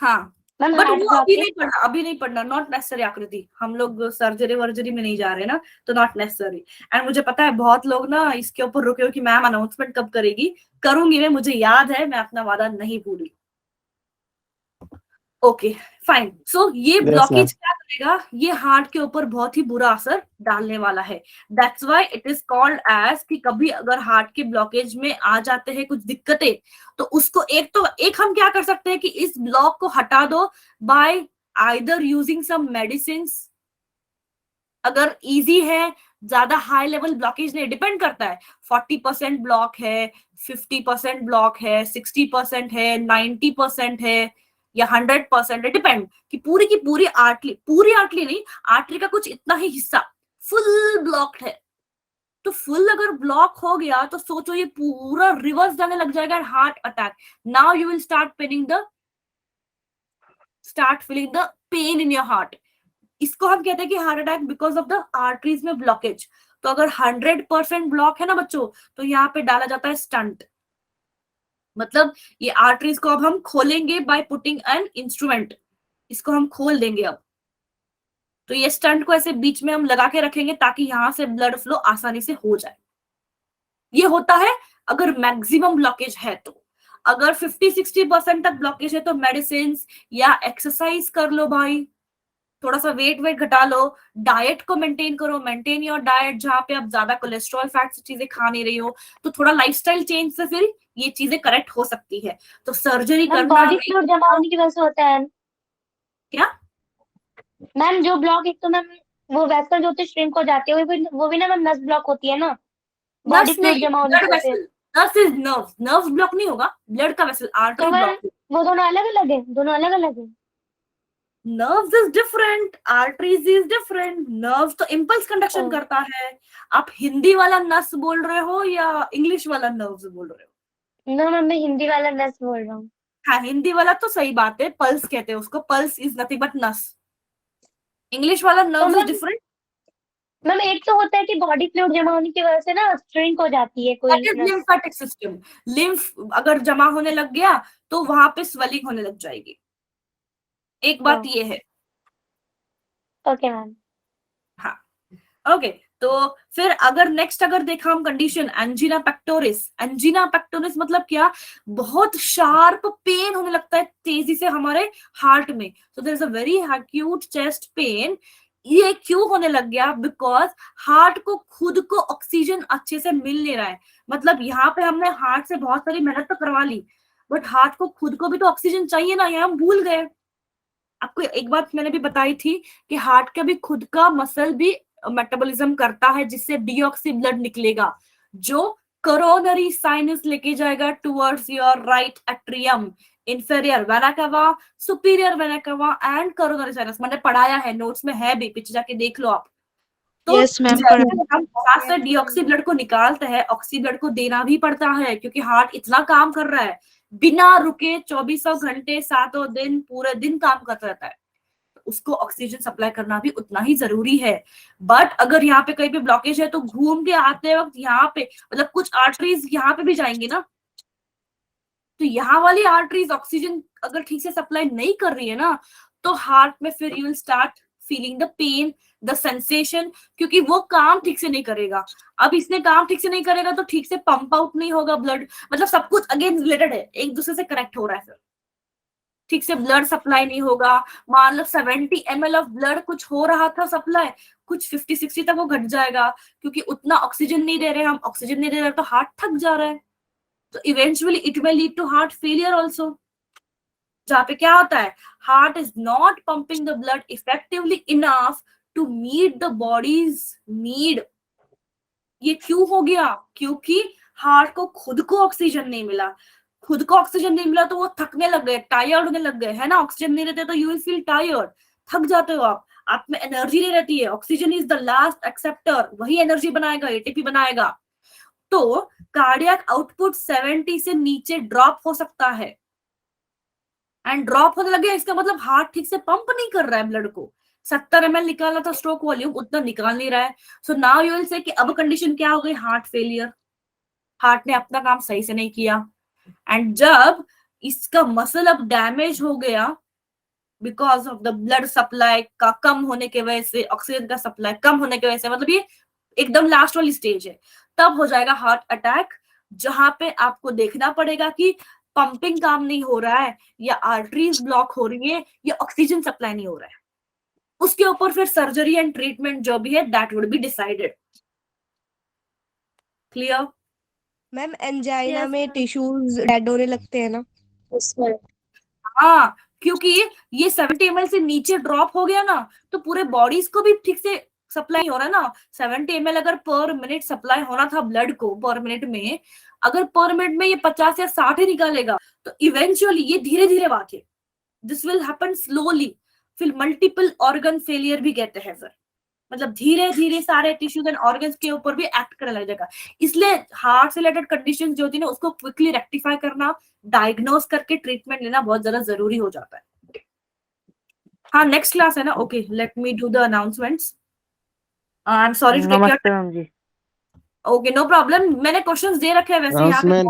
हाँ, मैम बट हार्ट वो ब्लॉक अभी के नहीं पढ़ना, अभी नहीं पढ़ना, नॉट नेसेसरी आकृति। हम लोग सर्जरी वर्जरी में नहीं जा रहे ना, तो नॉट नेसेसरी। एंड मुझे पता है बहुत लोग ना इसके ऊपर रुके हो कि मैम अनाउंसमेंट कब करेगी। करूंगी मैं, मुझे याद है, मैं अपना वादा नहीं भूली। Okay fine. सो ये ब्लॉकेज क्या करेगा, ये हार्ट के ऊपर बहुत ही बुरा असर डालने वाला है। That's why it is called as कि कभी अगर हार्ट के ब्लॉकेज में आ जाते हैं कुछ दिक्कतें, तो उसको एक हम क्या कर सकते हैं कि इस ब्लॉक को हटा दो by either using some medicine. अगर इजी है, ज्यादा हाई लेवल ब्लॉकेज नहीं, डिपेंड करता है, 40% ब्लॉक है, 50% ब्लॉक है, 60% है, 90% है या 100% है, डिपेंड कि पूरी की पूरी आर्टरी नहीं, आर्टरी का कुछ इतना ही हिस्सा फुल ब्लॉक्ड है। तो फुल अगर ब्लॉक हो गया तो सोचो ये पूरा रिवर्स जाने लग जाएगा, heart attack. Now you will start feeling the pain in your heart. इसको हम कहते हैं कि heart attack because of the arteries में ब्लॉकेज। तो अगर 100% ब्लॉक है ना बच्चों, तो यहाँ पे डाला जाता है स्टंट। मतलब ये आर्टरीज को अब हम खोलेंगे बाय पुटिंग एन इंस्ट्रूमेंट, इसको हम खोल देंगे अब। तो ये स्टंट को ऐसे बीच में हम लगा के रखेंगे ताकि यहाँ से ब्लड फ्लो आसानी से हो जाए। ये होता है अगर मैक्सिमम ब्लॉकेज है तो। अगर 50-60% तक ब्लॉकेज है तो मेडिसिन या एक्सरसाइज कर लो भाई, थोड़ा सा वेट घटा लो, डाइट को मेंटेन करो, मेंटेन योर डाइट, जहाँ पे आप ज्यादा कोलेस्ट्रॉल फैट चीजें खा नहीं रही हो, तो थोड़ा लाइफस्टाइल चेंज से फिर ये चीजें करेक्ट हो सकती है। तो सर्जरी करना बॉडी फ्लूइड जमा होने की वजह से होता है क्या मैम? जो ब्लॉक, एक तो मैम वो वेसल जो होते हैं श्रिंक हो जाते हैं, वो भी ना मैम नस ब्लॉक होती है ना, बॉडी नस फ्लूइड नहीं, जमा होने ब्लड की वजह से। वेसल, नस इज नर्व, नर्व ब्लॉक नहीं होगा, ब्लड का वेसल, आर्टरी तो मैम ब्लॉक। वो दोनों अलग अलग है, दोनों अलग अलग है। Nerves is different, arteries is different. Nerves तो इम्पल्स कंडक्शन करता है। आप हिंदी वाला नस बोल रहे हो या इंग्लिश वाला नर्व्स बोल रहे हो? नो मैम, मैं हिंदी वाला नस बोल रहा हूँ। हाँ, हिंदी वाला तो सही बात है, पल्स कहते हैं उसको, पल्स इज नथिंग बट नस। इंग्लिश वाला नर्व्स इज डिफरेंट। मैम एक तो होता है कि बॉडी फ्लूइड जमा होने की वजह से ना श्रिंक हो जाती है कोई that is lymphatic system. Lymph अगर जमा होने लग गया तो वहां पे स्वेलिंग होने लग जाएगी, एक बात ये है। Okay ma'am. हाँ, ओके। तो फिर अगर नेक्स्ट अगर देखा हम कंडीशन एंजीना पेक्टोरिस। एंजीना पेक्टोरिस मतलब क्या? बहुत शार्प पेन होने लगता है तेजी से हमारे हार्ट में। तो there is a very acute chest pain. ये क्यों होने लग गया? बिकॉज हार्ट को खुद को ऑक्सीजन अच्छे से मिल नहीं रहा है। मतलब यहाँ पे हमने हार्ट से बहुत सारी मेहनत तो करवा ली, बट हार्ट को खुद को भी तो ऑक्सीजन चाहिए ना, ये हम भूल गए। आपको एक बात मैंने भी बताई थी कि हार्ट का भी खुद का मसल भी मेटाबॉलिज्म करता है, जिससे डीऑक्सी ब्लड निकलेगा, जो कोरोनरी साइनस लेके जाएगा towards your right atrium, inferior vena cava, superior vena cava and coronary sinus. मैंने पढ़ाया है, नोट्स में है भी, पीछे जाके देख लो आप। तो Yes, ma'am, जैसे हम हार्ट से डीऑक्सी ब्लड को निकालते हैं, ऑक्सी ब्लड को देना भी पड़ता है, क्योंकि हार्ट इतना काम कर रहा है, बिना रुके 24 घंटे 7 दिन पूरे दिन काम करता रहता है, उसको ऑक्सीजन सप्लाई करना भी उतना ही जरूरी है। बट अगर यहाँ पे कहीं पे ब्लॉकेज है तो घूम के आते वक्त यहाँ पे मतलब कुछ आर्टरीज यहाँ पे भी जाएंगी ना, तो यहाँ वाली आर्टरीज ऑक्सीजन अगर ठीक से सप्लाई नहीं कर रही है ना, तो हार्ट में फिर you will start feeling the pain, the sensation, क्योंकि वो काम ठीक से नहीं करेगा। अब इसने काम ठीक से नहीं करेगा तो ठीक से पंप आउट नहीं होगा ब्लड, मतलब सब कुछ अगेन रिलेटेड है, एक दूसरे से कनेक्ट हो रहा है। फिर ठीक से ब्लड सप्लाई नहीं होगा। मान लो 70 ml ऑफ ब्लड कुछ हो रहा था सप्लाई, कुछ 50-60 तक वो घट जाएगा, क्योंकि उतना ऑक्सीजन नहीं दे रहे हम, ऑक्सीजन नहीं दे रहे तो हार्ट थक जा रहा है। तो eventually it may lead to heart failure also, जहाँ पे क्या होता है, heart is not pumping the blood effectively enough to meet the body's need. ये क्यों हो गया? क्योंकि हार्ट को खुद को ऑक्सीजन नहीं मिला। खुद को ऑक्सीजन नहीं मिला तो वो थकने लग गए, टायर्ड होने लग गए, है ना। ऑक्सीजन नहीं रहते तो यू विल फील टायर्ड, थक जाते हो आप में एनर्जी नहीं रहती है। Oxygen is the last acceptor, वही एनर्जी बनाएगा, एटीपी बनाएगा। तो कार्डियक आउटपुट 70 से नीचे ड्रॉप हो सकता है, एंड ड्रॉप होने लगे इसका मतलब हार्ट ठीक से पंप नहीं कर रहा है ब्लड को। 70 ml निकालना था स्ट्रोक वॉल्यूम, उतना निकाल नहीं रहा है। So now you will say कि अब कंडीशन क्या हो गई, हार्ट फेलियर। हार्ट ने अपना काम सही से नहीं किया, एंड जब इसका मसल अब डैमेज हो गया because of the blood supply का कम होने के वजह से, ऑक्सीजन का सप्लाई कम होने की वजह से, मतलब ये एकदम लास्ट वाली स्टेज है, तब हो जाएगा हार्ट अटैक, जहां पे आपको देखना पड़ेगा कि पंपिंग काम नहीं हो रहा है, या आर्टरीज ब्लॉक हो रही है, या ऑक्सीजन सप्लाई नहीं हो रहा है। उसके ऊपर फिर सर्जरी एंड ट्रीटमेंट जो भी है that would be decided. Clear? Ma'am angina में टिश्यूज डेड होने लगते हैं ना उसमें? हाँ, क्योंकि ये 70 ml से नीचे ड्रॉप हो गया ना, तो पूरे बॉडीज को भी ठीक से सप्लाई हो रहा है ना। 70 ml अगर पर मिनट सप्लाई होना था ब्लड को पर मिनट में, अगर पर मिनट में ये 50 या 60 ही निकालेगा, तो इवेंचुअली ये धीरे धीरे बात है, दिस विल हैपन स्लोली। फिर मल्टीपल ऑर्गन फेलियर भी कहते हैं फिर, मतलब धीरे धीरे सारे टिश्यूज एंड ऑर्गन्स के ऊपर भी एक्ट करने लग जाएगा। इसलिए हार्ट से रिलेटेड कंडीशन जो होती है ना, उसको क्विकली रेक्टिफाई करना, डायग्नोज करके ट्रीटमेंट लेना बहुत ज्यादा जरूरी हो जाता है। हाँ, नेक्स्ट क्लास है ना। Okay, let me do the announcements. I am sorry to take नमस्ते ma'am ji. Okay, no problem. मैंने क्वेश्चंस दे रखे हैं वैसे यहाँ पे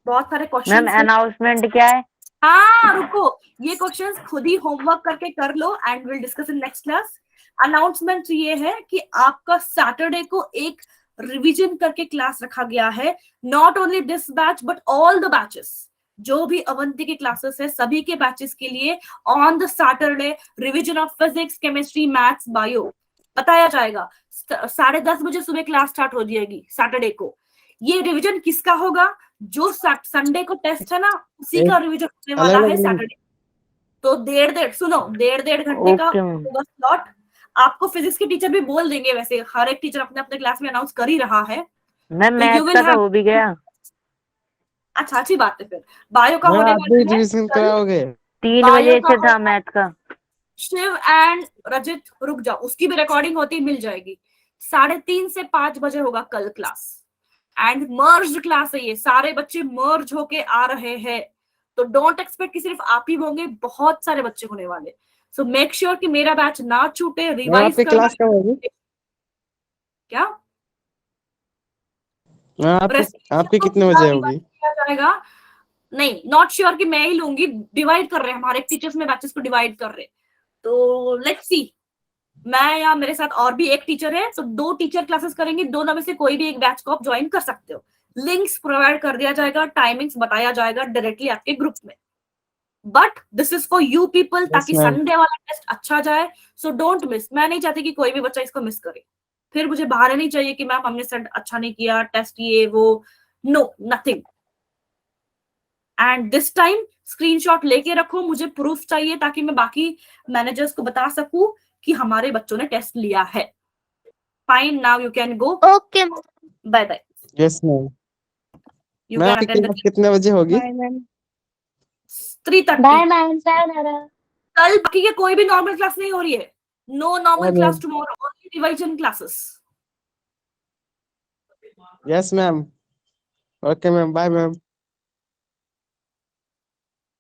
बहुत सारे क्वेश्चंस। मैम अनाउंसमेंट क्या है? हाँ रुको, ये क्वेश्चंस खुद ही होमवर्क करके कर लो and will discuss in next class. Announcement ये है कि आपका सैटरडे को एक रिवीजन करके क्लास रखा गया है, not only this batch but all the batches, जो भी अवंती के क्लासेस है सभी के बैचेस के लिए on the Saturday revision of physics, chemistry, maths, bio बताया जाएगा। 10:30 बजे सुबह क्लास स्टार्ट हो जाएगी सैटरडे को। ये रिवीजन किसका होगा? जो संडे को टेस्ट है ना, उसी का रिवीजन होने वाला है सैटरडे। तो डेढ़ घंटे का ओके मैम। होगा स्लॉट। आपको फिजिक्स के टीचर भी बोल देंगे, वैसे हर एक टीचर अपने अपने क्लास में अनाउंस कर ही रहा है। मैम तो मैथ you will का तो have- हो भी गया। अच्छा, अच्छी बात है। फिर बायो का होने आप भी वाला है रिवीजन कल। कराओगे? 3 बायो बजे का से था होगा मैथ का। शिव एंड रजित, रुक जाओ, उसकी भी रिकॉर्डिंग होती मिल जाएगी। 3:30 से 5 बजे होगा कल क्लास। एंड मर्ज क्लास है ये, सारे बच्चे मर्ज होके आ रहे हैं। तो डोंट एक्सपेक्ट कि सिर्फ आप ही होंगे, बहुत सारे बच्चे होने वाले। सो मेक श्योर कि मेरा बैच ना छूटे, मैम रिवाइज आपकी क्लास कब होगी? क्या मैम आपकी Restriction कितने को बजे क्या होगी? divide किया जाएगा? नहीं, नॉट श्योर कि मैं ही लूंगी, डिवाइड कर रहे हैं हमारे टीचर्स में, बैचेस को डिवाइड कर रहे हैं। तो लेट्स सी, मैं या मेरे साथ और भी एक टीचर है, तो 2 टीचर क्लासेस करेंगे, दोनों में से कोई भी एक बैच को आप ज्वाइन कर सकते हो। लिंक्स प्रोवाइड कर दिया जाएगा, टाइमिंग्स बताया जाएगा डायरेक्टली आपके ग्रुप में। But this is for you people, ताकि ma'am. संडे वाला टेस्ट अच्छा जाए। So don't miss. मैं नहीं चाहती कि कोई भी बच्चा इसको मिस करे, फिर मुझे बहाने नहीं चाहिए कि मैम हमने सेट अच्छा नहीं किया, टेस्ट ये वो। No, nothing. And this time screenshot लेके रखो, मुझे प्रूफ चाहिए ताकि मैं बाकी मैनेजर्स को बता सकूं कि हमारे बच्चों ने टेस्ट लिया है। Fine, now you can go. Okay bye bye. Yes ma'am. You ma'am can आपकी अटेंड क्लास कितने बजे होगी? Bye ma'am. 3:30। Bye ma'am, sayonara। कल बाकी के कोई भी नॉर्मल क्लास नहीं हो रही है। No normal Bye, class ma'am. Tomorrow, only revision classes. Yes ma'am. Okay ma'am, bye ma'am.